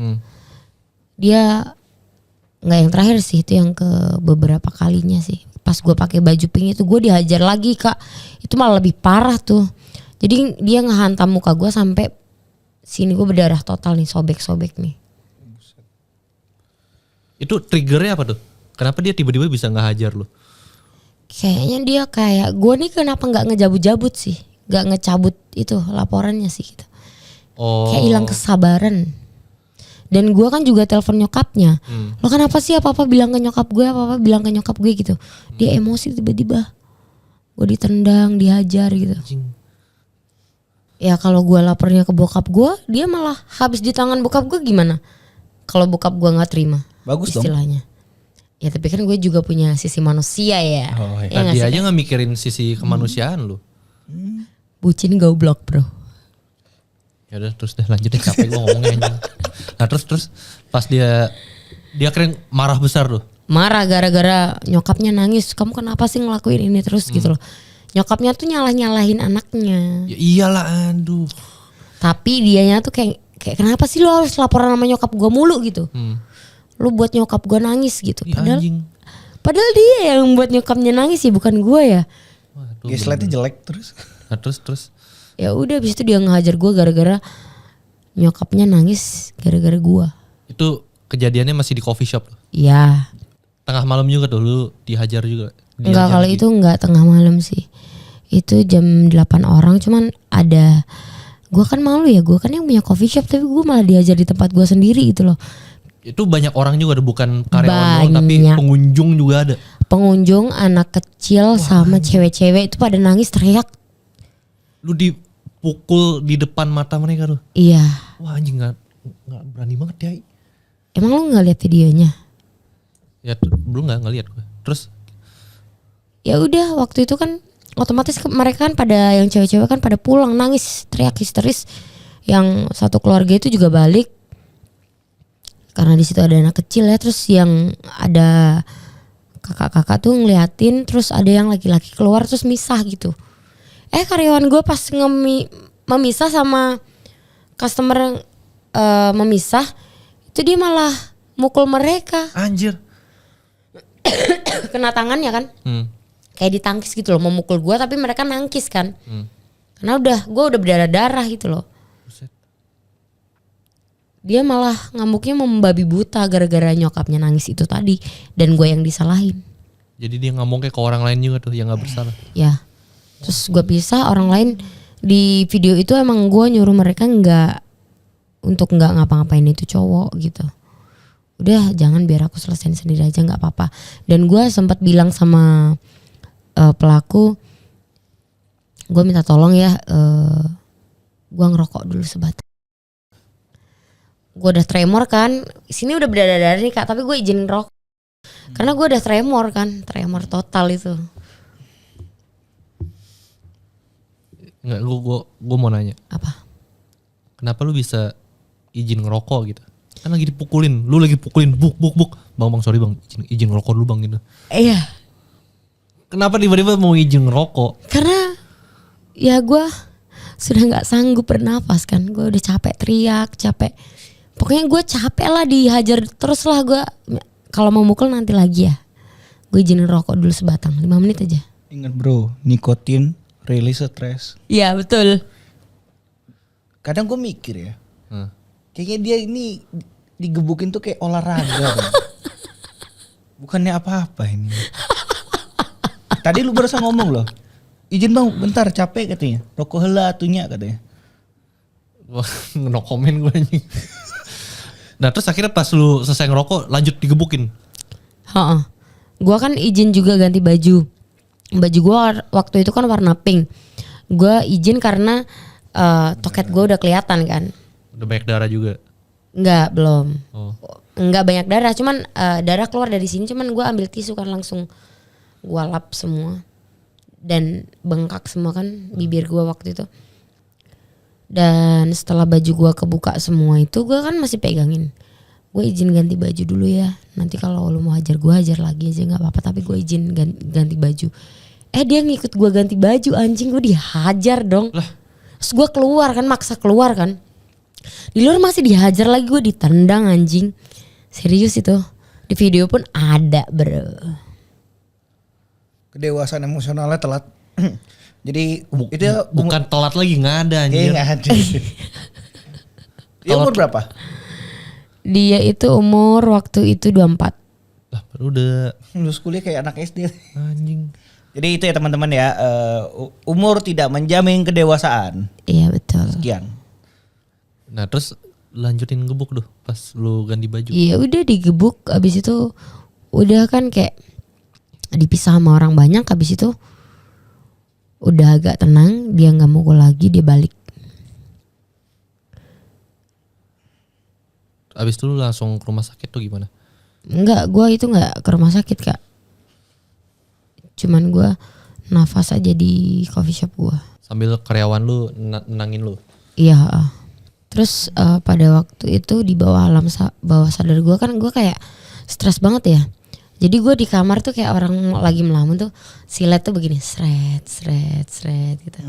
dia nggak yang terakhir sih, itu yang ke beberapa kalinya sih. Pas gue pakai baju pink itu gue dihajar lagi kak. Itu malah lebih parah tuh. Jadi dia ngehantam muka gue sampai sini gue berdarah total nih, sobek-sobek nih. Itu triggernya apa tuh? Kenapa dia tiba-tiba bisa ngehajar lu? Kayaknya dia kayak gue nih kenapa nggak ngejabut-jabut sih, nggak ngecabut itu laporannya sih gitu. Kayak hilang kesabaran. Dan gue kan juga telepon nyokapnya. Lo kenapa sih apa-apa bilang ke nyokap gue, apa-apa bilang ke nyokap gue gitu. Dia emosi tiba-tiba. Gue ditendang, dihajar gitu. Ya kalau gue lapornya ke bokap gue, dia malah habis di tangan bokap gue gimana? Kalau bokap gue nggak terima, bagus istilahnya. Ya tapi kan gue juga punya sisi manusia ya. Ya dia aja nggak mikirin sisi kemanusiaan lu. Bucin goblok bro. Ya udah terus deh lanjut deh, capek gue ngomongnya. Nah terus pas dia keren marah besar tuh. Marah gara-gara nyokapnya nangis. Kamu kenapa sih ngelakuin ini terus gitu loh. Nyokapnya tuh nyalahin anaknya. Ya iyalah aduh. Tapi dianya tuh kayak kenapa sih lu harus laporan sama nyokap gue mulu gitu. Lu buat nyokap gue nangis gitu. Ya, Padahal dia yang buat nyokapnya nangis sih, bukan gue ya. Gaslightnya jelek terus. Nah terus. Ya udah habis itu dia ngehajar gue gara-gara nyokapnya nangis gara-gara gue. Itu kejadiannya masih di coffee shop loh? Iya. Tengah malam juga tuh lu dihajar juga? Enggak, kalau itu enggak tengah malam sih. Itu jam 8 orang, cuman ada, gue kan malu ya, gue kan yang punya coffee shop tapi gue malah diajar di tempat gue sendiri gitu loh. Itu banyak orang juga ada, bukan karyawan doang tapi pengunjung juga ada. Pengunjung, anak kecil sama cewek-cewek itu pada nangis teriak. Lu dipukul di depan mata mereka tuh? Iya. Wah anjing, gak berani banget ya. Emang lu gak lihat videonya? Ya belum, gak ngeliat gue. Terus? Ya udah waktu itu kan otomatis mereka kan pada, yang cewek-cewek kan pada pulang nangis teriak histeris. Yang satu keluarga itu juga balik karena di situ ada anak kecil ya. Terus yang ada kakak-kakak tuh ngeliatin, terus ada yang laki-laki keluar terus misah gitu. Karyawan gue pas memisah sama customer yang memisah, itu dia malah mukul mereka. Anjir. Kena tangannya kan. Kayak ditangkis gitu loh, memukul gue tapi mereka nangkis kan. Karena gue udah berdarah-darah gitu loh. Buset. Dia malah ngamuknya membabi buta gara-gara nyokapnya nangis itu tadi. Dan gue yang disalahin. Jadi dia ngamuknya ke orang lain juga tuh yang gak bersalah. Ya. Terus gue pisah, orang lain di video itu emang gue nyuruh mereka untuk nggak ngapa-ngapain itu cowok gitu. Udah jangan, biar aku selesain sendiri aja, nggak apa-apa. Dan gue sempat bilang sama pelaku, gue minta tolong ya, gue ngerokok dulu sebatang. Gue udah tremor kan, sini udah berdarah-darah nih Kak, tapi gue izin ngerokok. Karena gue udah tremor kan, tremor total itu. Enggak, gue mau nanya. Apa? Kenapa lu bisa izin ngerokok gitu? Kan lagi dipukulin, lu lagi pukulin, buk. Bang, sorry bang, izin ngerokok dulu bang gitu. Iya. Kenapa tiba-tiba mau izin ngerokok? Karena ya gue sudah nggak sanggup bernafas kan, gue udah capek teriak, capek. Pokoknya gue capek lah, dihajar terus lah gue. Kalau mau mukul nanti lagi ya. Gue izinin rokok dulu sebatang, 5 menit aja. Ingat bro, nikotin rilis stres. Iya betul. Kadang gue mikir ya, kayaknya dia ini digebukin tuh kayak olahraga. Bukannya apa-apa ini. Tadi lu barusan ngomong loh, izin bang bentar capek katanya, rokok hela atunya katanya. Wah, no komen gue anjing. Nah terus akhirnya pas lu selesai ngerokok lanjut digebukin? Gue kan izin juga ganti baju. Baju gue waktu itu kan warna pink. Gue izin karena toket gue udah kelihatan kan. Udah banyak darah juga? Enggak, belum. Oh. Enggak banyak darah, cuman darah keluar dari sini, cuman gue ambil tisu kan langsung gue lap semua. Dan bengkak semua kan bibir gue waktu itu. Dan setelah baju gue kebuka semua itu, gue kan masih pegangin. Gue izin ganti baju dulu ya. Nanti kalau lu mau hajar gue hajar lagi aja nggak apa-apa. Tapi gue izin ganti baju. Dia ngikut gue ganti baju, anjing, gue dihajar dong. Lah. Terus gue keluar kan, maksa keluar kan. Di luar masih dihajar lagi, gue ditendang anjing. Serius itu. Di video pun ada bro. Kedewasaan emosionalnya telat. Jadi itu bukan telat lagi, nggak ada anjir. Nggak ada. Dia umur berapa? Dia itu umur waktu itu 24. Lah udah lulus kuliah kayak anak SD. Anjing. Jadi itu ya teman-teman ya, umur tidak menjamin kedewasaan. Iya betul. Sekian. Nah terus lanjutin gebuk tuh pas lu ganti baju. Iya udah digebuk, abis itu udah kan kayak dipisah sama orang banyak, abis itu udah agak tenang, dia nggak mukul lagi, dia balik. Abis itu lu langsung ke rumah sakit tuh gimana? Enggak, gue itu nggak ke rumah sakit Kak. Cuman gue nafas aja di coffee shop gue. Sambil karyawan lu nenangin lu? Iya. Terus pada waktu itu di bawah bawah sadar gue kan, gue kayak stres banget ya. Jadi gue di kamar tuh kayak orang lagi melamun tuh, silet tuh begini, sret gitu.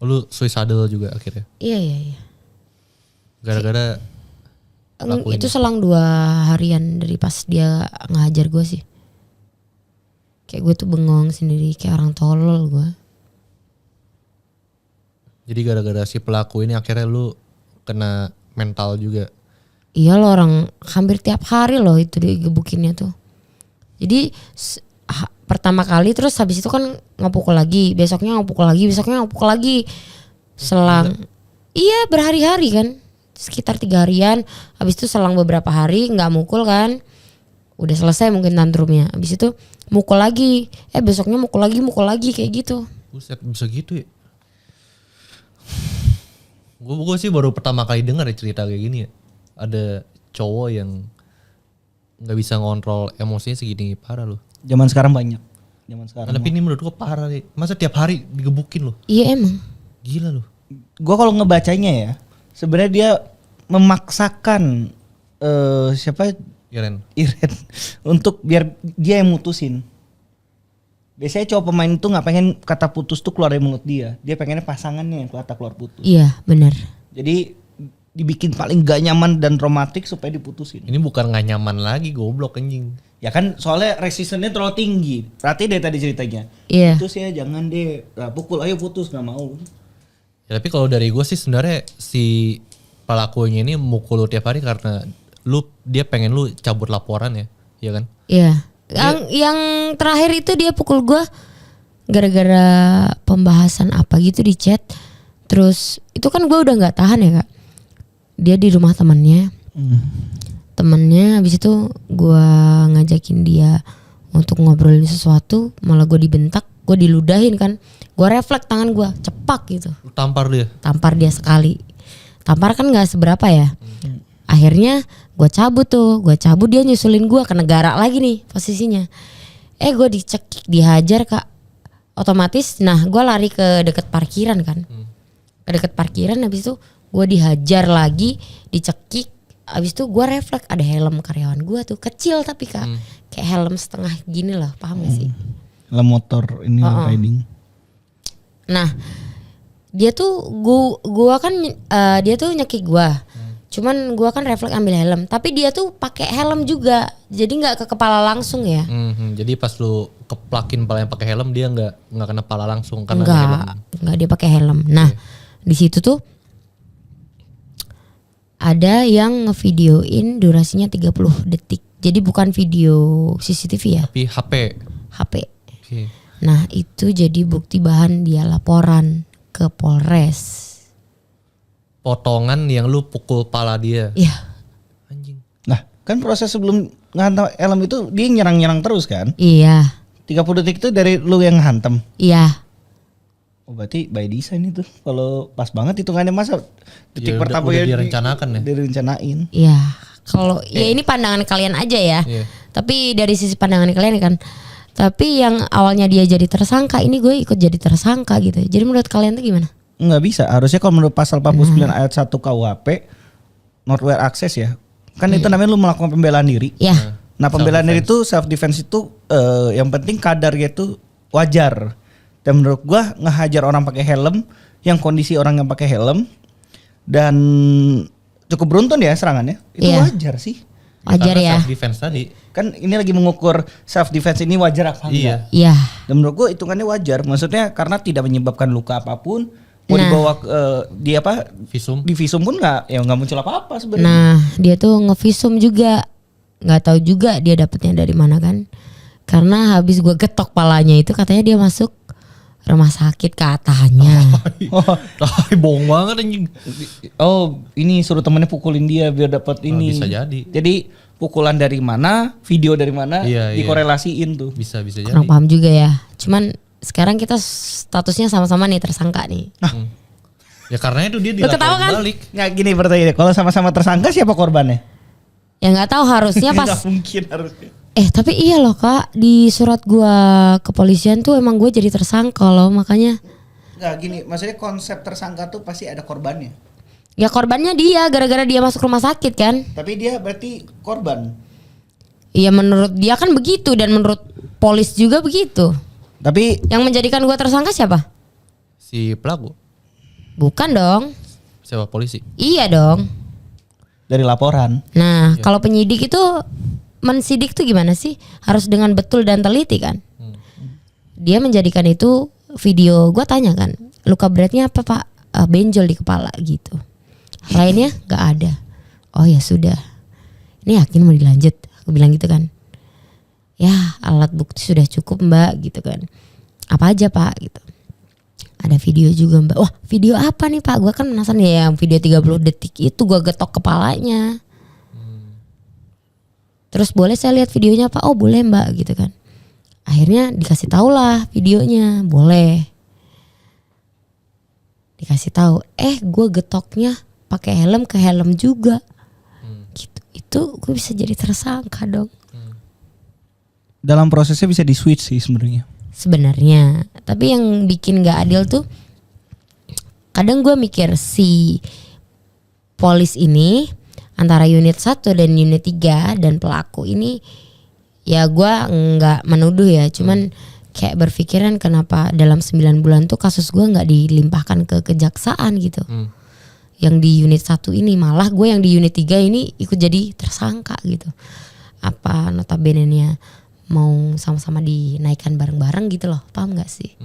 Lu suicidal juga akhirnya? Iya. Gara-gara itu selang 2 harian dari pas dia ngajar gue sih. Kayak gue tuh bengong sendiri kayak orang tolol gue. Jadi gara-gara si pelaku ini akhirnya lu kena mental juga? Iya loh, orang hampir tiap hari loh itu digebukinnya tuh. Jadi pertama kali, terus habis itu kan ngepukul lagi, besoknya ngepukul lagi. Selang iya berhari-hari kan, sekitar 3 harian. Habis itu selang beberapa hari nggak mukul kan, udah selesai mungkin tantrumnya. Habis itu mukul lagi, besoknya mukul lagi kayak gitu. Buset, bisa gitu ya? Gue sih baru pertama kali dengar ya cerita kayak gini ya. Ada cowok yang nggak bisa ngontrol emosinya segini parah loh. Zaman sekarang banyak. Tapi ini menurut gue parah nih. Masa tiap hari digebukin loh? Iya emang. Gila loh. Gue kalau ngebacanya ya, sebenarnya dia memaksakan siapa? Iren Untuk biar dia yang mutusin. Biasanya cowok pemain itu nggak pengen kata putus tuh keluar dari mulut dia. Dia pengennya pasangannya yang kata keluar putus. Iya, benar. Jadi dibikin paling gak nyaman dan traumatik supaya diputusin. Ini bukan gak nyaman lagi, goblok anjing. Ya kan soalnya resistennya terlalu tinggi. Berarti dari tadi ceritanya. Iya. Putus ya jangan deh. Nah, pukul ayo putus nggak mau. Ya, tapi kalau dari gue sih sebenarnya si pelakunya ini mukul lu tiap hari karena dia pengen lu cabut laporan ya, iya kan? Iya. Yang terakhir itu dia pukul gua gara-gara pembahasan apa gitu di chat. Terus itu kan gua udah nggak tahan ya, Kak. Dia di rumah temannya. Temannya habis itu gua ngajakin dia untuk ngobrolin sesuatu, malah gua dibentak, gua diludahin kan. Gua refleks tangan gua, cepak gitu. Lu tampar dia. Tampar dia sekali. Tampar kan nggak seberapa ya. Akhirnya gue cabut dia nyusulin gue ke negara lagi nih posisinya. Gue dicekik, dihajar Kak. Otomatis, nah gue lari ke deket parkiran kan. Ke deket parkiran, habis itu gue dihajar lagi, dicekik. Habis itu gue refleks ada helm karyawan gue tuh, kecil tapi Kak. Kayak helm setengah gini lah, paham gak sih? Helm motor ini riding. Nah dia tuh gua kan dia tuh nyekik gua. Cuman gua kan refleks ambil helm, tapi dia tuh pakai helm juga. Jadi nggak ke kepala langsung ya. Jadi pas lu keplakin pala yang pakai helm dia nggak kena pala langsung karena enggak dia pakai helm. Nah, di situ tuh ada yang ngevideoin durasinya 30 detik. Jadi bukan video CCTV ya. Tapi HP. Okay. Nah, itu jadi bukti bahan dia laporan ke Polres. Potongan yang lu pukul pala dia. Iya. Anjing. Nah, kan proses sebelum ngantam helm itu dia nyerang-nyerang terus kan? Iya. 30 detik itu dari lu yang hantam. Iya. Oh, berarti by design itu. Kalau pas banget hitungannya masa detik pertama udah direncanakan ya. Direncanain. Iya. Kalau ya ini pandangan kalian aja ya. Iya. Tapi dari sisi pandangan kalian kan. Tapi yang awalnya dia jadi tersangka, ini gue ikut jadi tersangka gitu. Jadi menurut kalian tuh gimana? Nggak bisa. Harusnya kalau menurut pasal 49 ayat 1 KUHP Northware Access ya. Kan itu namanya lu melakukan pembelaan diri. Iya. Nah, pembelaan diri itu self defense itu yang penting kadarnya itu wajar. Dan menurut gua ngehajar orang pakai helm yang kondisi orang yang pakai helm dan cukup beruntun ya serangannya. Itu wajar sih. Wajar ya. Self defense tadi. Kan ini lagi mengukur self defense ini wajar apa enggak? Iya. Dan menurut gua hitungannya wajar. Maksudnya karena tidak menyebabkan luka apapun. Mau dibawa di apa? Visum. Di visum pun nggak muncul apa-apa sebenarnya. Nah, dia tuh ngevisum juga. Nggak tahu juga dia dapetnya dari mana kan. Karena habis gue getok palanya itu katanya dia masuk rumah sakit katanya. Bohong banget anjing. Oh, ini suruh temennya pukulin dia biar dapat ini. Bisa jadi. Jadi pukulan dari mana, video dari mana, dikorelasiin tuh. Bisa jadi. Kurang paham juga ya. Cuman sekarang kita statusnya sama-sama nih tersangka nih. Ya karena itu dia dilaporin balik. Nggak gini pertanyaannya, kalau sama-sama tersangka siapa korbannya? Ya nggak tahu harusnya pas. Nggak mungkin harusnya. Tapi iya loh Kak, di surat gua kepolisian tuh emang gue jadi tersangka loh, makanya. Nggak gini, maksudnya konsep tersangka tuh pasti ada korbannya. Ya korbannya dia, gara-gara dia masuk rumah sakit kan. Tapi dia berarti korban. Iya menurut dia kan begitu dan menurut polis juga begitu. Tapi yang menjadikan gua tersangka siapa? Si pelaku. Bukan dong. Siapa? Polisi. Iya dong. Dari laporan. Nah, kalau penyidik itu mensidik tuh gimana sih? Harus dengan betul dan teliti kan? Dia menjadikan itu video, gua tanya kan, luka beratnya apa Pak? Benjol di kepala gitu. Lainnya nggak ada. Oh ya sudah. Ini yakin mau dilanjut? Aku bilang gitu kan. Ya alat bukti sudah cukup Mbak gitu kan. Apa aja Pak gitu. Ada video juga Mbak. Wah video apa nih Pak? Gue kan penasaran ya yang video 30 detik itu gue getok kepalanya. Terus boleh saya lihat videonya Pak? Oh boleh Mbak gitu kan. Akhirnya dikasih tahu lah videonya. Boleh. Dikasih tahu. Gue getoknya pakai helm ke helm juga. Gitu. Itu gue bisa jadi tersangka dong. Dalam prosesnya bisa di switch sih sebenarnya. Tapi yang bikin gak adil tuh kadang gue mikir si polis ini antara unit 1 dan unit 3 dan pelaku ini, ya gue gak menuduh ya, cuman kayak berpikiran kenapa dalam 9 bulan tuh kasus gue nggak dilimpahkan ke kejaksaan gitu. Yang di unit 1 ini, malah gue yang di unit 3 ini ikut jadi tersangka gitu. Apa notabene-nya mau sama-sama dinaikkan bareng-bareng gitu loh, paham gak sih?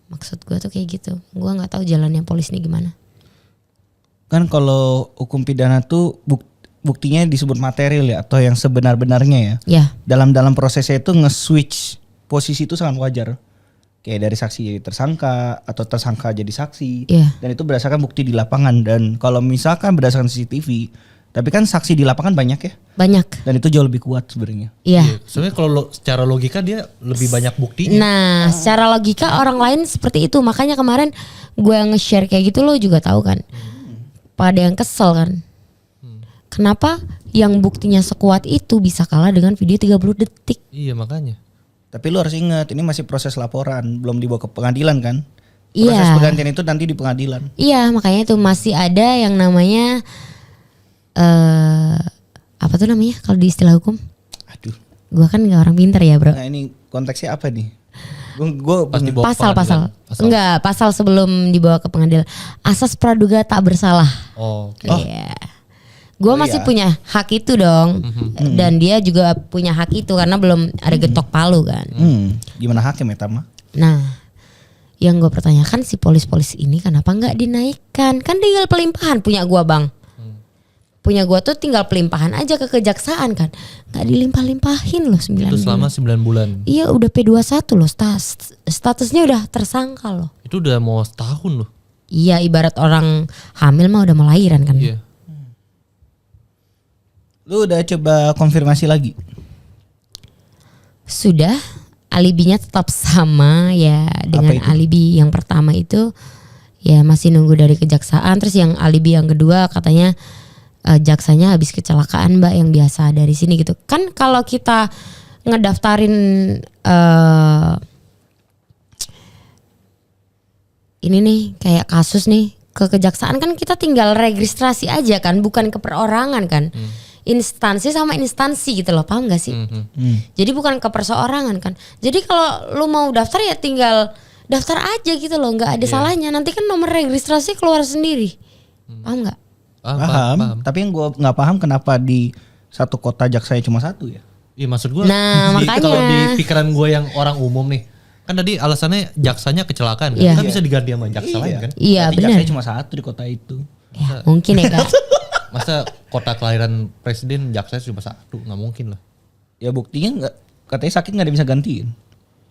Maksud gue tuh kayak gitu. Gue nggak tahu jalannya polisi ini gimana. Kan kalau hukum pidana tuh buktinya disebut material ya, atau yang sebenar-benarnya ya. Ya. Dalam prosesnya itu nge-switch posisi itu sangat wajar. Kayak dari saksi jadi tersangka atau tersangka jadi saksi. Dan itu berdasarkan bukti di lapangan. Dan kalau misalkan berdasarkan CCTV, tapi kan saksi di lapangan banyak ya. Banyak. Dan itu jauh lebih kuat sebenarnya. Iya. Sebenarnya kalau secara logika dia lebih banyak buktinya. Nah, secara logika orang lain seperti itu. Makanya kemarin gue nge-share kayak gitu, lo juga tahu kan. Pada yang kesel kan. Kenapa yang buktinya sekuat itu bisa kalah dengan video 30 detik? Iya makanya. Tapi lu harus ingat ini masih proses laporan, belum dibawa ke pengadilan kan? Proses pergantian itu nanti di pengadilan. Iya, makanya itu masih ada yang namanya apa tuh namanya kalau di istilah hukum? Aduh. Gua kan nggak orang pintar ya, bro. Nah ini konteksnya apa nih? Gua Pasal. Enggak, pasal sebelum dibawa ke pengadilan. Asas praduga tak bersalah. Oh. Okay. Iya. Gue masih punya hak itu dong. Dan dia juga punya hak itu karena belum ada getok palu kan. Gimana hakim ya Tama? Nah, yang gue pertanyakan si polis-polis ini kenapa nggak dinaikkan? Kan tinggal pelimpahan punya gue bang. Punya gue tuh tinggal pelimpahan aja ke kejaksaan kan. Nggak dilimpah-limpahin loh 9 bulan. Itu selama 9 bulan. Iya udah P21 loh, statusnya udah tersangka loh. Itu udah mau setahun loh. Iya, ibarat orang hamil mah udah mau lahiran kan. Iya. Lu udah coba konfirmasi lagi? Sudah, alibinya tetap sama ya dengan alibi yang pertama itu ya masih nunggu dari kejaksaan. Terus yang alibi yang kedua katanya jaksanya habis kecelakaan mbak yang biasa dari sini gitu. Kan kalau kita ngedaftarin ini nih kayak kasus nih ke kejaksaan kan kita tinggal registrasi aja kan, bukan ke perorangan kan. Instansi sama instansi gitu loh, paham gak sih? Jadi bukan ke perseorangan kan. Jadi kalau lu mau daftar ya tinggal daftar aja gitu loh, nggak ada salahnya. Nanti kan nomor registrasi keluar sendiri, paham nggak? Paham. Tapi yang gue nggak paham kenapa di satu kota jaksanya cuma satu ya? Iya maksud gue. Nah makanya. Kalau di pikiran gue yang orang umum nih, kan tadi alasannya jaksanya kecelakaan kan? Kan bisa diganti sama jaksa lain kan? Iya benar. Jaksanya cuma satu di kota itu. Ya, mungkin ya kan. Masa kota kelahiran presiden jaksanya cuma satu, nggak mungkin lah. Ya buktinya nggak, katanya sakit nggak ada bisa gantiin.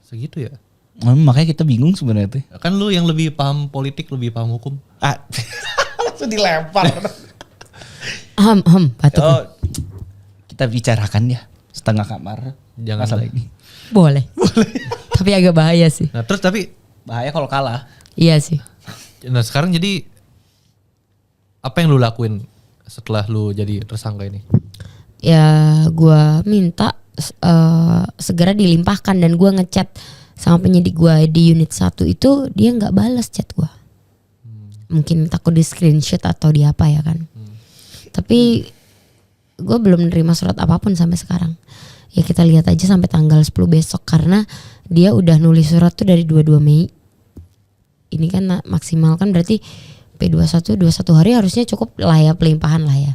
Segitu ya? Makanya kita bingung sebenarnya tuh. Kan lu yang lebih paham politik, lebih paham hukum. Langsung dilempar. Batuk. Oh, kita bicarakan ya setengah kamar. Jangan masalah ini. Boleh. Tapi agak bahaya sih. Nah terus tapi bahaya kalau kalah. Iya sih. Nah sekarang jadi apa yang lu lakuin setelah lu jadi tersangka ini? Ya gue minta segera dilimpahkan dan gue ngechat sama penyidik gue di unit 1 itu dia nggak balas chat gue. Mungkin takut di screenshot atau di apa ya kan. Tapi gue belum nerima surat apapun sampai sekarang. Ya kita lihat aja sampai tanggal 10 besok karena dia udah nulis surat tuh dari 22 Mei. Ini kan maksimal kan berarti P21 21 hari harusnya cukup lah ya pelimpahan lah ya.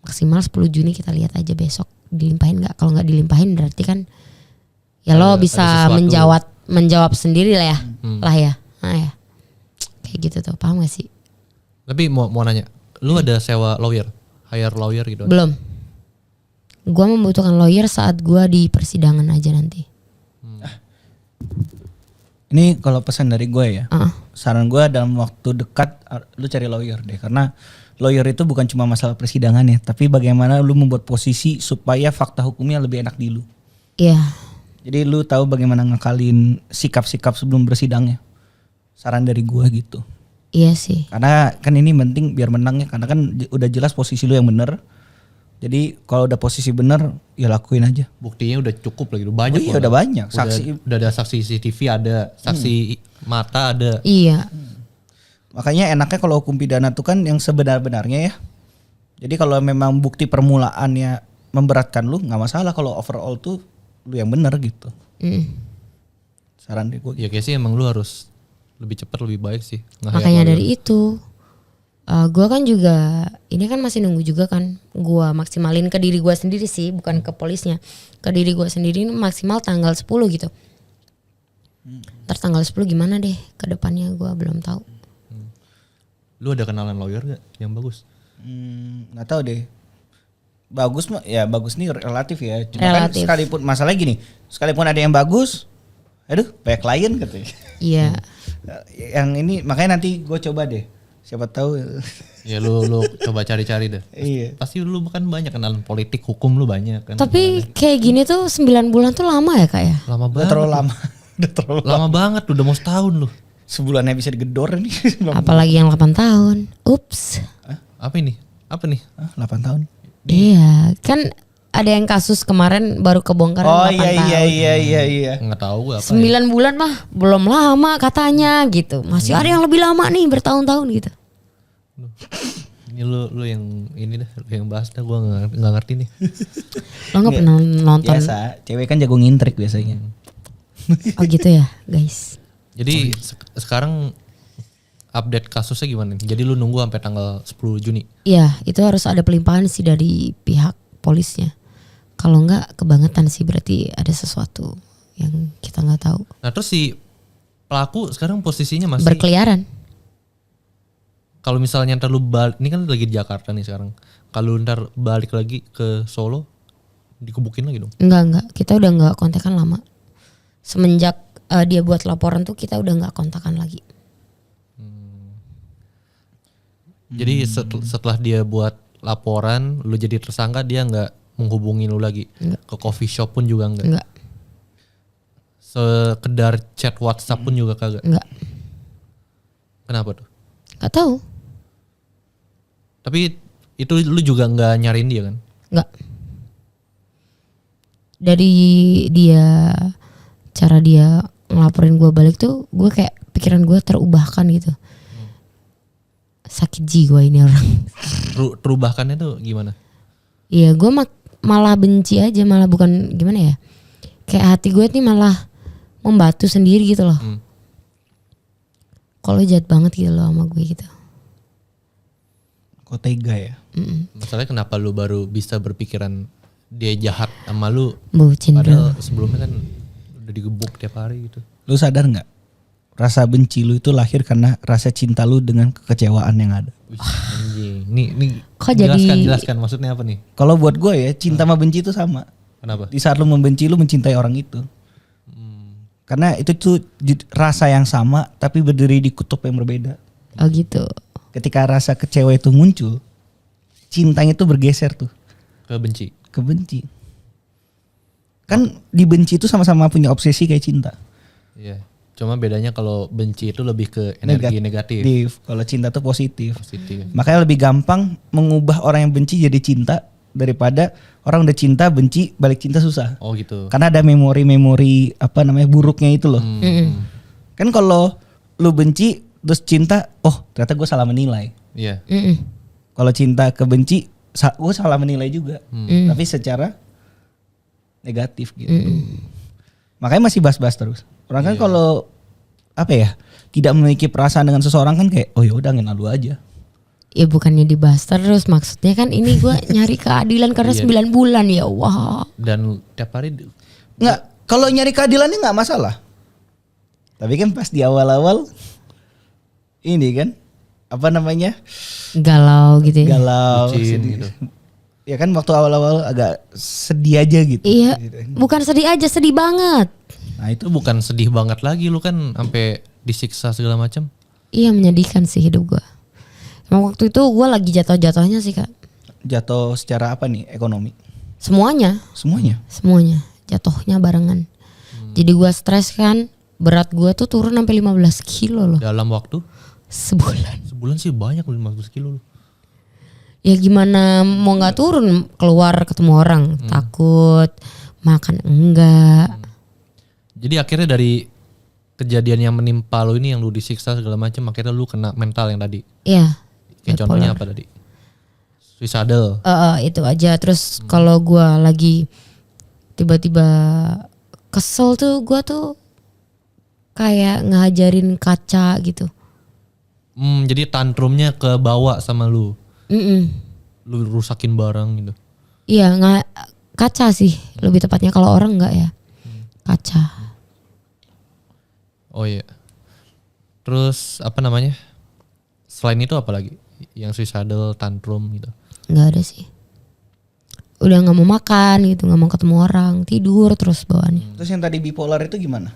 Maksimal 10 Juni kita lihat aja besok dilimpahin nggak. Kalau nggak dilimpahin berarti kan ya lo bisa menjawab sendiri lah ya. Lah ya. Nah ya. Kayak gitu tuh, paham gak sih? Tapi mau nanya, lu ada sewa lawyer, hire lawyer gitu? Belum. Gua membutuhkan lawyer saat gua di persidangan aja nanti. Ini kalau pesan dari gue ya, saran gue dalam waktu dekat lu cari lawyer deh, karena lawyer itu bukan cuma masalah persidangan ya, tapi bagaimana lu membuat posisi supaya fakta hukumnya lebih enak di lu. Iya. Jadi lu tahu bagaimana ngakalin sikap-sikap sebelum bersidangnya. Saran dari gue gitu. Iya sih. Karena kan ini penting biar menang ya, karena kan udah jelas posisi lu yang bener. Jadi kalau udah posisi bener ya lakuin aja. Buktinya udah cukup lagi, udah banyak. Iya udah banyak. Saksi udah ada saksi CCTV, ada saksi mata ada. Iya. Makanya enaknya kalau hukum pidana tuh kan yang sebenar-benarnya ya. Jadi kalau memang bukti permulaannya memberatkan lu nggak masalah, kalau overall tuh lu yang bener gitu. Saran deh gue. Ya kayak sih emang lu harus lebih cepat lebih baik sih. Makanya dari itu gue kan juga ini kan masih nunggu juga kan. Gue maksimalin ke diri gue sendiri sih, bukan ke polisnya. Ke diri gue sendiri ini maksimal tanggal 10 gitu. Ntar tanggal 10 gimana deh ke depannya gue belum tahu. Lu ada kenalan lawyer gak yang bagus? Nggak tahu deh. Bagus mah ya bagus nih relatif ya. Cuma kan sekalipun masalah gini, sekalipun ada yang bagus, aduh banyak klien katanya. Iya. Yang ini makanya nanti gue coba deh. Siapa tahu. Ya lu coba cari-cari deh. Iya. Pasti lu kan banyak kenalan politik, hukum lu banyak kan. Tapi kayak gini tuh 9 bulan tuh lama ya Kak ya? Lama banget. Udah terlalu lama. Udah terlalu lama banget, udah mau setahun lu. Sebulannya bisa digedor nih. Apalagi yang 8 tahun. Ups. Apa ini? Apa nih? 8 tahun. Iya, kan ada yang kasus kemarin baru kebongkar 8 tahun. Iya. Nggak tahu gue apa. 9 bulan mah belum lama katanya gitu. Masih ada yang lebih lama nih bertahun-tahun gitu. Ini lu yang ini dah, lu yang bahas dah, gue nggak ngerti nih. Lo nggak pernah nonton? Biasa, cewek kan jago ngintrik biasanya. Oh gitu ya guys. Jadi sekarang update kasusnya gimana nih? Jadi lu nunggu sampai tanggal 10 Juni? Iya, itu harus ada pelimpahan sih dari pihak polisnya. Kalau enggak kebangetan sih berarti ada sesuatu yang kita nggak tahu. Nah terus si pelaku sekarang posisinya masih Berkeliaran. Kalau misalnya ntar lu balik, ini kan lagi di Jakarta nih sekarang. Kalau ntar balik lagi ke Solo, dikebukin lagi dong? Enggak. Kita udah nggak kontekan lama. Semenjak dia buat laporan tuh kita udah nggak kontakan lagi. Jadi setelah dia buat laporan, lu jadi tersangka, dia nggak menghubungi lu lagi? Enggak. Ke coffee shop pun juga enggak? Enggak. Sekedar chat WhatsApp pun juga kagak? Enggak. Kenapa tuh? Nggak tahu. Tapi itu lu juga nggak nyariin dia kan? Enggak. Dari dia, cara dia ngelaporin gue balik tuh, gue kayak pikiran gue terubahkan gitu. Sakit jiwa ini orang. Terubahkannya tuh gimana? Iya, gue malah benci aja, malah bukan gimana ya. Kayak hati gue nih malah membatu sendiri gitu loh. Kalau jahat banget gitu loh sama gue gitu. Kok tega ya? Masalahnya kenapa lu baru bisa berpikiran dia jahat sama lu? Bucin Padahal bro. sebelumnya kan udah digebuk tiap hari gitu. Lu sadar nggak? Rasa benci lu itu lahir karena rasa cinta lu dengan kekecewaan yang ada. Wih, anjing. Nih Kok jelaskan maksudnya apa nih? Kalau buat gue ya, cinta sama benci itu sama. Kenapa? Di saat lu membenci, lu mencintai orang itu. Karena itu tuh rasa yang sama tapi berdiri di kutub yang berbeda. Oh gitu. Ketika rasa kecewa itu muncul, cintanya itu bergeser tuh Ke benci. ke benci. Kan dibenci itu sama-sama punya obsesi kayak cinta. Iya. Cuma bedanya kalau benci itu lebih ke energi negatif. Kalau cinta tuh positif. Positif. Makanya lebih gampang mengubah orang yang benci jadi cinta daripada orang udah cinta benci balik cinta susah. Oh gitu. Karena ada memori-memori apa namanya buruknya itu loh. Kan kalau lu benci terus cinta, oh ternyata gue salah menilai. Iya. Kalau cinta ke benci, gue salah menilai juga. Tapi secara negatif gitu. Makanya masih bahas-bahas terus. Orang kan kalau apa ya, tidak memiliki perasaan dengan seseorang kan kayak oh ya udah lalu aja. Ya bukannya dibahas terus, maksudnya kan ini gue nyari keadilan karena 9 bulan ya wah. Dan tiap hari Nggak, kalau nyari keadilannya nggak masalah. Tapi kan pas di awal-awal ini kan apa namanya Galau gitu ya. galau, bucin sedih. gitu. Ya kan waktu awal-awal agak sedih aja gitu. Iya, bukan sedih aja, sedih banget. Nah itu Itu bukan sedih banget lagi, lu kan sampai disiksa segala macam. Iya menyedihkan sih hidup gue. Emang waktu itu gue lagi jatuh-jatuhnya sih Kak. jatuh secara apa nih ekonomi Semuanya jatuhnya barengan. Jadi gue stres kan, berat gue tuh turun sampai 15 kilo loh Dalam waktu sebulan. sih banyak 15 kilo lu. Ya gimana mau nggak turun, keluar ketemu orang takut, makan enggak. Jadi akhirnya dari kejadian yang menimpa lu ini, yang lu disiksa segala macam, akhirnya lu kena mental yang tadi. Iya. Kayak contohnya apa tadi? Suicidal. Itu aja. Terus kalau gue lagi tiba-tiba kesel tuh, gue tuh kayak ngajarin kaca gitu. Jadi tantrumnya ke bawa sama lu. Lu rusakin barang gitu. Iya, nggak kaca sih lebih tepatnya, kalau orang nggak ya. Kaca. Oh iya. Terus apa namanya? Selain itu apa lagi? Yang suicidal, tantrum gitu. Nggak ada sih. Udah nggak mau makan gitu, nggak mau ketemu orang, tidur terus bawaannya. Terus yang tadi bipolar itu gimana?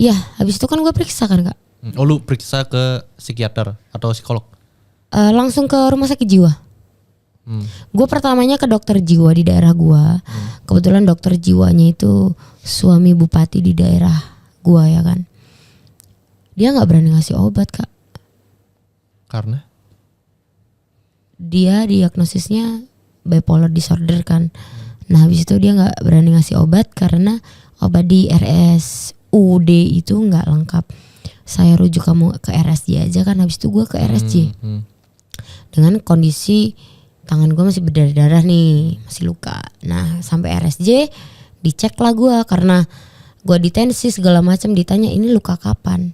Iya, habis itu kan gue periksa kan kak. Oh lu periksa ke psikiater atau psikolog? Langsung ke rumah sakit jiwa. Gue pertamanya ke dokter jiwa di daerah gue. Kebetulan dokter jiwanya itu suami bupati di daerah gue ya kan. Dia nggak berani ngasih obat kak. Karena? Dia diagnosisnya bipolar disorder kan. Nah habis itu dia nggak berani ngasih obat karena obat di RSUD itu nggak lengkap. Saya rujuk kamu ke RSJ aja kan. Habis itu gue ke RSJ dengan kondisi tangan gue masih berdarah-darah nih, masih luka. Nah sampai RSJ dicek lah gue karena gue ditensi segala macam, ditanya ini luka kapan,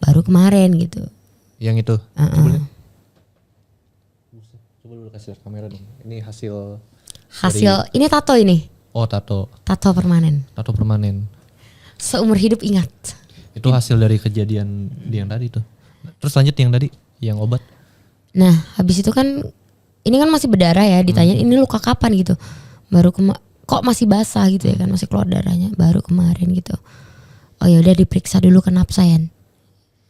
baru kemarin gitu. Yang itu? Coba lihat. Coba lu kasih lihat kamera dong. Ini hasil dari... Ini tato ini. Oh tato. Tato permanen. Tato permanen. Seumur hidup ingat. Itu hasil dari kejadian yang tadi tuh. Terus lanjut yang tadi, yang obat. Nah habis itu kan ini kan masih berdarah ya, ditanya ini luka kapan gitu. Baru kok masih basah gitu ya kan, masih keluar darahnya, baru kemarin gitu. Oh ya udah diperiksa dulu ke Napsayan.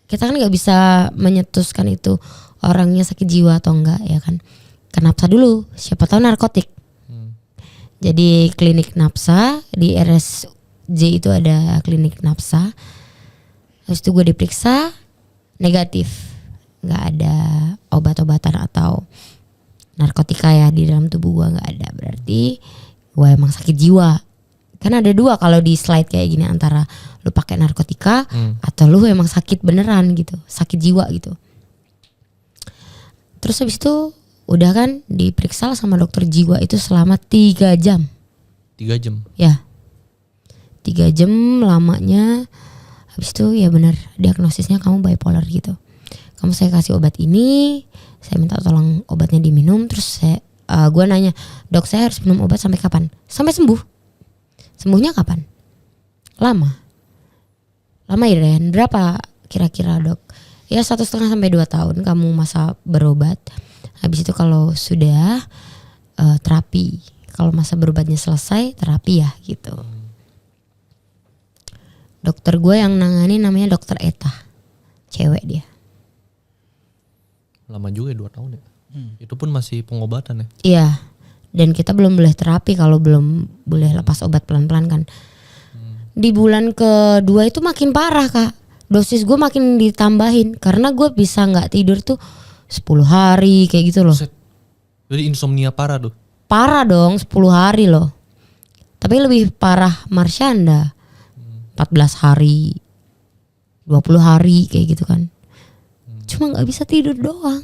Kita kan nggak bisa menyetuskan itu orangnya sakit jiwa atau enggak ya kan. Ke Napsa dulu, siapa tahu narkotik. Jadi klinik Napsa di RSJ itu ada klinik Napsa. Habis itu gue diperiksa negatif, nggak ada obat-obatan atau narkotika ya di dalam tubuh gue, nggak ada. Berarti gue emang sakit jiwa. Kan ada dua kalau di slide kayak gini, antara lu pakai narkotika atau lu emang sakit beneran gitu, sakit jiwa gitu. Terus habis itu udah kan diperiksa sama dokter jiwa itu selama 3 jam. 3 jam? Ya 3 jam lamanya. Habis itu ya benar diagnosisnya kamu bipolar gitu. Kamu saya kasih obat ini, saya minta tolong obatnya diminum. Terus gue nanya, dok saya harus minum obat sampai kapan? Sampai sembuh. Sembuhnya kapan? Lama ya Ren? Berapa kira-kira dok? Ya 1,5 sampai 2 tahun kamu masa berobat. Habis itu kalau sudah terapi. Kalau masa berobatnya selesai, terapi ya gitu. Dokter gue yang nangani namanya dokter Eta, cewek dia. Lama juga ya 2 tahun ya. Itu pun masih pengobatan ya. Iya. Dan kita belum boleh terapi kalau belum boleh lepas obat pelan-pelan kan. Di bulan kedua itu makin parah kak. Dosis gue makin ditambahin karena gue bisa nggak tidur tuh 10 hari kayak gitu loh. Jadi insomnia parah tuh. Parah dong 10 hari loh. Tapi lebih parah Marsyanda. 14 hari 20 hari kayak gitu kan. Cuma gak bisa tidur doang.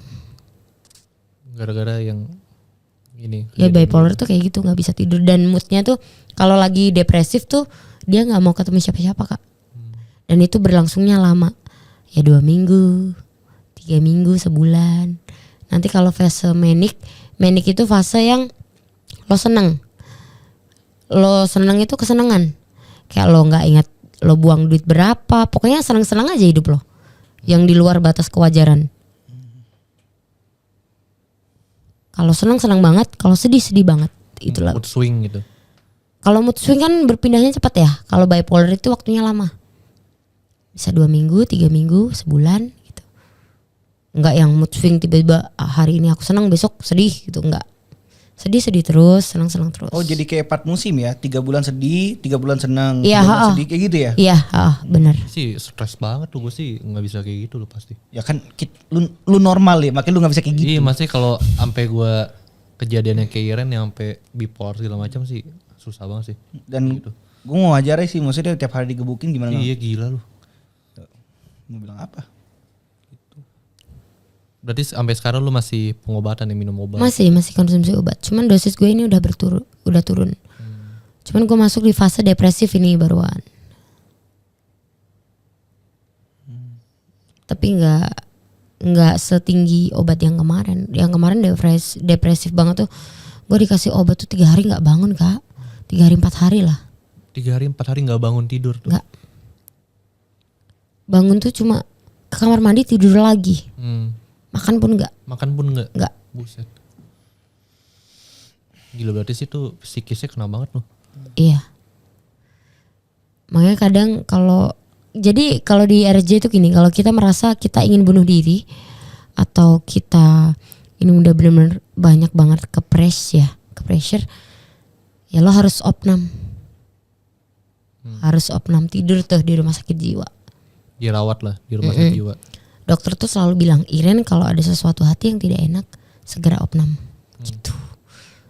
Gara-gara yang ini. Ya bipolar tuh kayak gitu, gak bisa tidur. Dan moodnya tuh kalau lagi depresif tuh dia gak mau ketemu siapa-siapa kak. Dan itu berlangsungnya lama. Ya 2 minggu 3 minggu, sebulan. Nanti kalau fase manic itu fase yang lo seneng. Lo seneng itu kesenangan. Kayak lo gak ingat lo buang duit berapa, pokoknya senang-senang aja hidup lo, yang di luar batas kewajaran. Kalau senang banget, kalau sedih banget, itulah. Mood swing gitu. Kalau mood swing kan berpindahnya cepat ya. Kalau bipolar itu waktunya lama, bisa 2 minggu, 3 minggu, sebulan gitu. Enggak yang mood swing tiba-tiba hari ini aku senang besok sedih gitu, enggak. Sedih terus, senang terus. Oh jadi kayak 4 musim ya, 3 bulan sedih, 3 bulan senang, 3 ya, bulan sedih kayak gitu ya? Iya, benar. Sih stres banget tuh, gue sih nggak bisa kayak gitu loh pasti. Ya kan lu normal ya, makanya lu nggak bisa kayak gitu. Iya maksudnya kalau sampai gue kejadiannya kayak Iren yang sampai bipolar segala macam sih susah banget sih. Dan gitu. Gue mau ajarin sih, maksudnya tiap hari digebukin gimana? Iya gila lu. Mau bilang apa? Berarti sampai sekarang lu masih pengobatan ya, minum obat? Masih konsumsi obat. Cuman dosis gue ini udah turun. Cuman gue masuk di fase depresif ini baruan. Tapi nggak setinggi obat yang kemarin. Yang kemarin depresif banget tuh. Gue dikasih obat tuh 3 hari nggak bangun Kak. 3 hari 4 hari lah. 3 hari 4 hari nggak bangun tidur tuh. Nggak. Bangun tuh cuma ke kamar mandi tidur lagi. Makan pun nggak. Makan pun nggak. Nggak. Buset. Gila berarti sih tuh psikisnya kena banget loh. Iya. Makanya kadang kalau di RJ itu gini, kalau kita merasa kita ingin bunuh diri atau kita ini udah benar-benar banyak banget ke pressure, ya lo harus opnam. Harus opnam, tidur tuh di rumah sakit jiwa. Dirawat lah di rumah sakit jiwa. Dokter tuh selalu bilang, Iren kalau ada sesuatu hati yang tidak enak segera opnam. Gitu.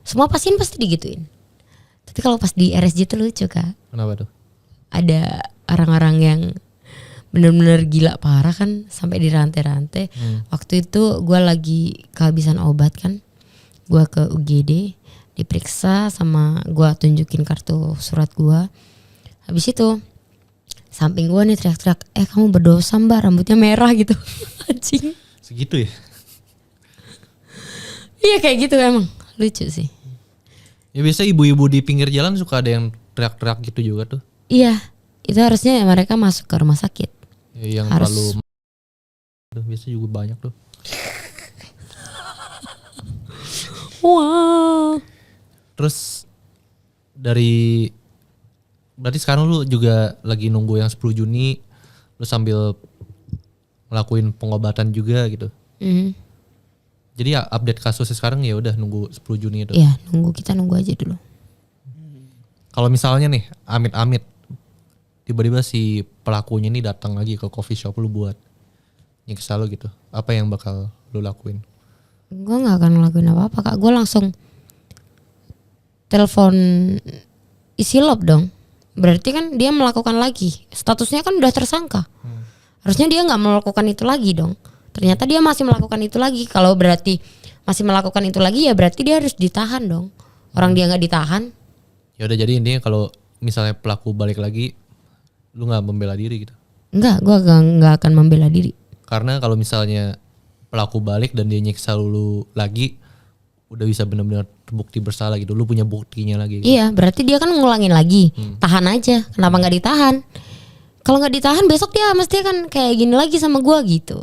Semua pasien pasti digituin. Tapi kalau pas di RSJ tuh lucu Kak. Kenapa tuh? Ada orang-orang yang benar-benar gila parah kan, sampai dirantai-rantai. Waktu itu gue lagi kehabisan obat kan, gue ke UGD diperiksa sama gue tunjukin kartu surat gue. Habis itu samping gue nih teriak-teriak, kamu berdosa mbak, rambutnya merah gitu. Anjing. Segitu ya? Iya kayak gitu emang, lucu sih. Ya biasa ibu-ibu di pinggir jalan suka ada yang teriak-teriak gitu juga tuh. Iya, itu harusnya mereka masuk ke rumah sakit. Ya, yang harus. Terlalu biasa juga banyak tuh. Wah. Terus berarti sekarang lu juga lagi nunggu yang 10 Juni, lu sambil ngelakuin pengobatan juga gitu. Jadi ya update kasusnya sekarang ya udah nunggu 10 Juni itu. Iya, kita nunggu aja dulu. Kalau misalnya nih amit-amit tiba-tiba si pelakunya ini datang lagi ke coffee shop lu buat nyiksa lu gitu, apa yang bakal lu lakuin? Gue nggak akan ngelakuin apa-apa Kak, gue langsung telepon isi lab dong. Berarti kan dia melakukan lagi, statusnya kan udah tersangka. Harusnya dia nggak melakukan itu lagi dong. Ternyata dia masih melakukan itu lagi. Kalau berarti masih melakukan itu lagi ya berarti dia harus ditahan dong. Orang dia nggak ditahan. Ya udah, jadi intinya kalau misalnya pelaku balik lagi, lu nggak membela diri gitu? Enggak, gue nggak akan membela diri. Karena kalau misalnya pelaku balik dan dia nyiksa lu lagi, udah bisa benar-benar terbukti bersalah gitu. Lu punya buktinya lagi. Gitu. Iya, berarti dia kan ngulangin lagi. Tahan aja. Kenapa nggak ditahan? Kalau nggak ditahan besok dia mesti kan kayak gini lagi sama gue gitu.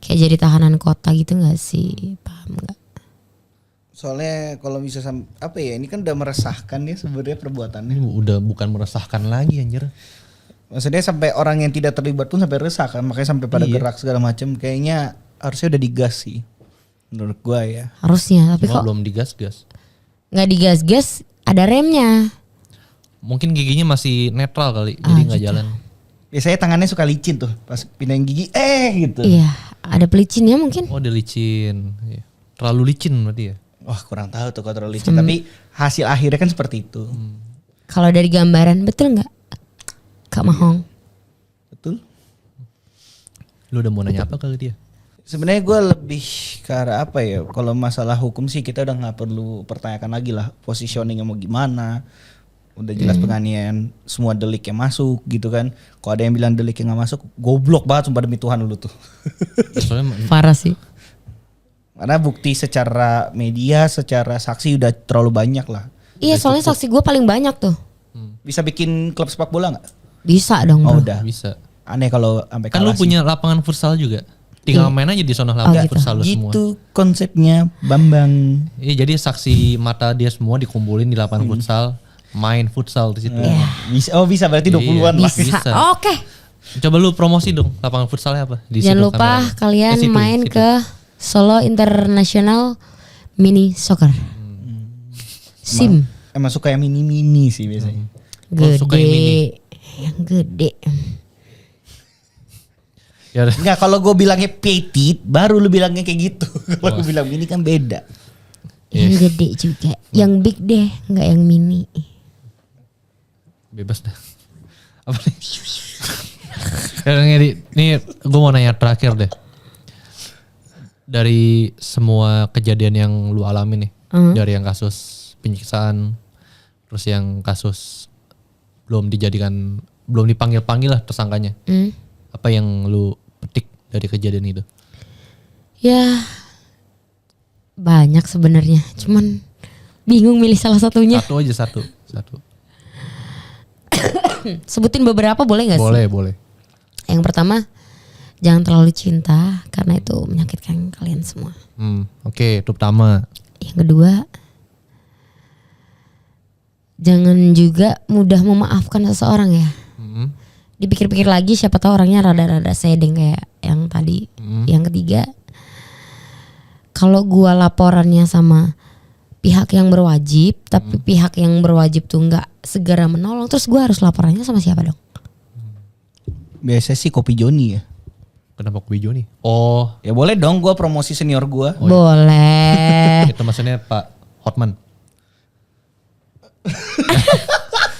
Kayak jadi tahanan kota gitu nggak sih? Paham nggak? Soalnya kalau bisa apa ya, ini kan udah meresahkan ya sebenarnya perbuatannya. Ini udah bukan meresahkan lagi anjir. Maksudnya sampai orang yang tidak terlibat pun sampai resah kan, makanya sampai pada gerak segala macam. Kayaknya harusnya udah digas sih, menurut gua ya. Harusnya, tapi Cuma kok belum digas-gas. nggak digas-gas, ada remnya. Mungkin giginya masih netral kali, jadi nggak gitu. jalan. Biasanya tangannya suka licin tuh pas pindahin gigi, gitu. Iya, ada pelicinnya mungkin. Oh, dia licin. Iya. Terlalu licin berarti ya. Wah kurang tahu tuh kalau terlalu licin, tapi hasil akhirnya kan seperti itu. Kalau dari gambaran betul nggak, Kak Mahong? Betul. Lu udah mau nanya apa kali dia? Sebenarnya gue lebih ke arah apa ya? Kalau masalah hukum sih kita udah nggak perlu pertanyakan lagi lah positioningnya mau gimana. Udah jelas penganiayaan, semua delik yang masuk gitu kan. Kalau ada yang bilang delik yang nggak masuk, goblok banget sumpah demi Tuhan lu tuh. Soalnya Parah sih. Karena bukti secara media, secara saksi udah terlalu banyak lah. Iya, soalnya saksi gue paling banyak tuh. Bisa bikin klub sepak bola nggak? Bisa dong Oh bro. udah. bisa. Aneh kalau sampai Kan lu kalah sih. punya lapangan futsal juga. Tinggal main aja di zona lapangan gitu. futsal lu semua. Gitu konsepnya Bambang. Iya, jadi saksi mata dia semua dikumpulin di lapangan futsal, main futsal di situ. Bisa berarti 20-an lah. Bisa. Oke. Coba lu promosi dong lapangan futsalnya apa? Di Jangan situ lupa kameranya. kalian Situ, main situ. ke Solo International Mini Soccer. SIM. Emang suka yang mini-mini sih biasanya. Oh, suka yang mini. Yang gede. Ya udah. Enggak, kalau gue bilangnya petit, baru lu bilangnya kayak gitu. Kalau gue bilang mini kan beda. Yang gede juga. Yang big deh, nggak yang mini. Bebas dah. Apa nih? Nih gue mau nanya terakhir deh. Dari semua kejadian yang lu alami nih, dari yang kasus penyiksaan, terus yang kasus belum dijadikan belum dipanggil lah tersangkanya. Apa yang lu petik dari kejadian itu? Ya banyak sebenarnya, cuman bingung milih salah satunya. Satu aja, satu. Sebutin beberapa boleh gak sih? Boleh. Yang pertama, jangan terlalu cinta karena itu menyakitkan kalian semua. Oke, itu pertama. Yang kedua, jangan juga mudah memaafkan seseorang ya. Dipikir-pikir lagi, siapa tahu orangnya rada-rada sedeng kayak yang tadi. Yang ketiga, kalau gua laporannya sama pihak yang berwajib, tapi pihak yang berwajib tuh nggak segera menolong, terus gua harus laporannya sama siapa dong? Biasanya sih Kopi Joni ya. Kenapa Kopi Joni? Oh, Ya boleh dong gue promosi senior gue. Boleh. itu maksudnya Pak Hotman.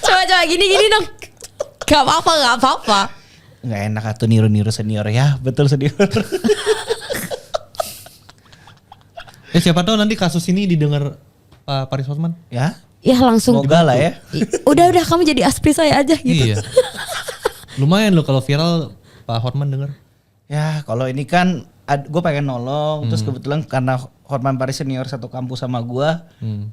Coba gini dong. Gak apa-apa. Nggak enak atuh niru-niru senior ya. Betul senior. Siapa tahu nanti kasus ini didengar Pak Paris Hotman. Ya. Ya langsung. Semoga lah ya. Udah kamu jadi aspri saya aja gitu. Iya. Lumayan loh kalau viral Pak Hotman denger. Ya kalau ini kan gue pengen nolong. Terus kebetulan karena Hotman Paris senior satu kampus sama gue.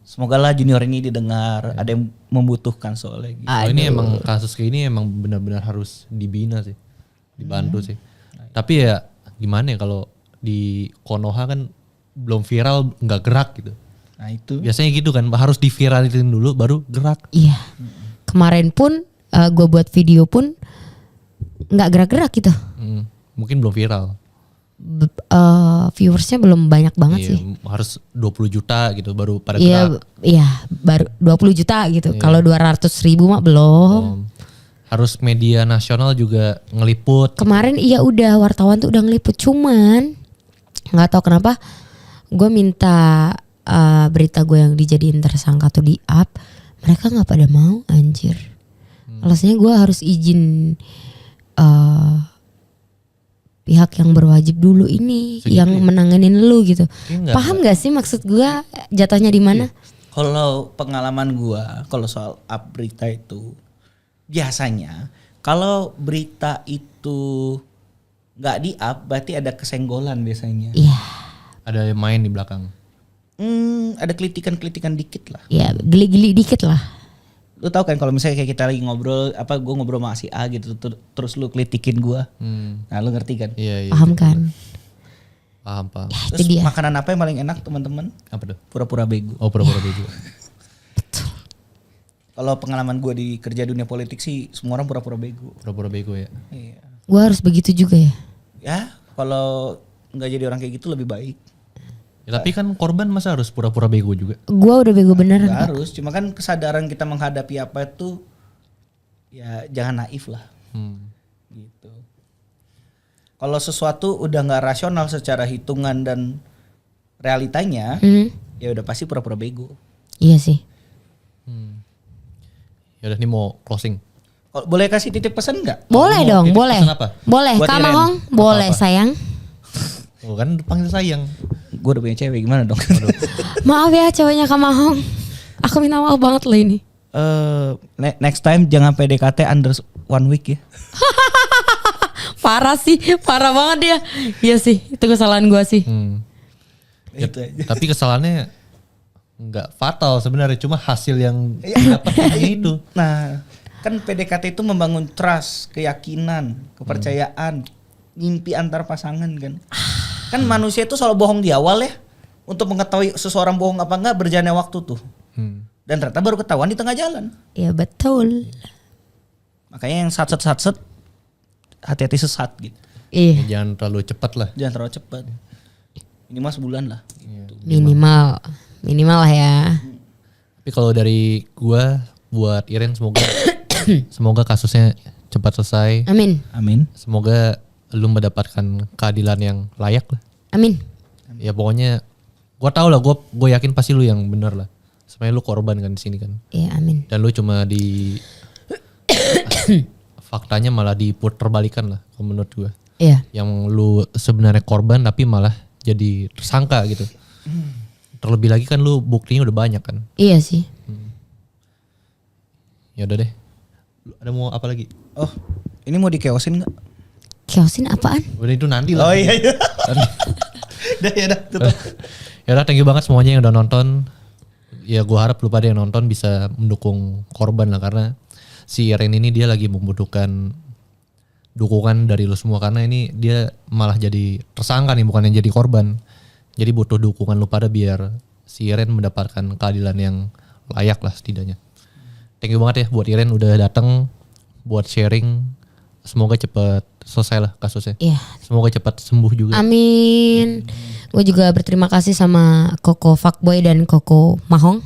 Semoga lah junior ini didengar. Ada yang membutuhkan soalnya gitu. Oh, ini emang kasus kayak ini emang benar-benar harus dibina sih. Dibantu sih. Tapi ya gimana ya kalau di Konoha kan belum viral nggak gerak gitu. Nah itu. Biasanya gitu kan, harus diviralin dulu baru gerak. Iya. Kemarin pun gue buat video pun nggak gerak-gerak gitu. Mungkin belum viral. Viewersnya belum banyak banget Iya, sih. harus 20 juta gitu baru pada gerak. Iya baru 20 juta gitu. Kalau 200.000 mah belum. Harus media nasional juga ngeliput. Kemarin iya udah wartawan tuh udah ngeliput, cuman nggak tahu kenapa gue minta berita gue yang dijadiin tersangka tuh di up, mereka nggak pada mau anjir. Alasannya gue harus izin pihak yang berwajib dulu ini yang menanganin lu gitu. Paham gak sih maksud gue jatuhnya di mana? Kalau pengalaman gue, kalau soal up berita itu biasanya kalau berita itu nggak di up berarti ada kesenggolan biasanya. Iya. Ada yang main di belakang. Ada kelitikan-kelitikan dikit lah. Ya geli-geli dikit lah. Lu tahu kan kalau misalnya kayak kita lagi ngobrol, gue ngobrol sama si A gitu, terus lu kelitikin gue. Nah lu ngerti kan? Iya. Paham kan? Paham. Ya, Terus itu dia. makanan apa yang paling enak teman-teman? Apa tuh? Pura-pura bego. Oh, pura-pura bego. Kalau pengalaman gue di kerja dunia politik sih semua orang pura-pura bego. Pura-pura bego ya. Iya. Gue harus begitu juga ya. Ya kalau nggak jadi orang kayak gitu lebih baik. Ya, tapi kan korban masa harus pura-pura bego juga? Gue udah bego beneran. Nggak harus, cuma kan kesadaran kita menghadapi apa itu ya jangan naif lah. Gitu. Kalau sesuatu udah nggak rasional secara hitungan dan realitanya, ya udah pasti pura-pura bego. Iya sih. Ya udah, ini mau closing. Boleh kasih titip pesan nggak? Boleh dong, titip boleh. pesan apa? Boleh. Buat Kak Iren. Mahong, boleh sayang. Oh kan panggil sayang. Gue udah punya cewek, gimana dong? Maaf ya cowoknya Kak Mahong. Aku minta maaf banget loh ini. Next time jangan PDKT under 1 week ya. Parah sih, parah banget dia. Iya sih, itu kesalahan gue sih. Ya, Itu aja. tapi kesalahannya nggak fatal sebenarnya, cuma hasil yang dapatnya itu. Nah, kan PDKT itu membangun trust, keyakinan, kepercayaan, mimpi antar pasangan kan. Kan manusia itu selalu bohong di awal ya. Untuk mengetahui seseorang bohong apa enggak berjalannya waktu tuh. Dan ternyata baru ketahuan di tengah jalan. Iya betul. Makanya yang satset hati-hati sesat gitu. Iya. Ya, jangan terlalu cepat lah. Jangan terlalu cepat. Minimal sebulan lah. Minimal lah ya. Tapi kalau dari gua buat Iren, semoga kasusnya cepat selesai. Amin. Amin. Semoga lu mendapatkan keadilan yang layak lah. Amin. Ya pokoknya gua tahu lah, gua yakin pasti lu yang bener lah. Sebenarnya lu korban kan di sini kan. Iya amin. Dan lu cuma di faktanya malah diputerbalikan lah kalau menurut gua. Iya. Yang lu sebenarnya korban tapi malah jadi tersangka gitu. Terlebih lagi kan lu buktinya udah banyak kan. Iya sih. Ya udah deh. Ada mau apa lagi? Oh, ini mau dikeosin nggak? Keosin apaan? Udah itu nanti lah. Oh iya. Udah tutup. Ya udah, thank you banget semuanya yang udah nonton. Ya gue harap lu pada yang nonton bisa mendukung korban lah, karena si Ren ini dia lagi membutuhkan dukungan dari lu semua, karena ini dia malah jadi tersangka nih, bukan yang jadi korban. Jadi butuh dukungan lu pada biar si Ren mendapatkan keadilan yang layak lah setidaknya. Thank you banget ya buat Iren udah datang buat sharing. Semoga cepet selesai lah kasusnya. Iya. Semoga cepat sembuh juga. Amin. Gue juga berterima kasih sama Koko Fuckboy dan Koko Mahong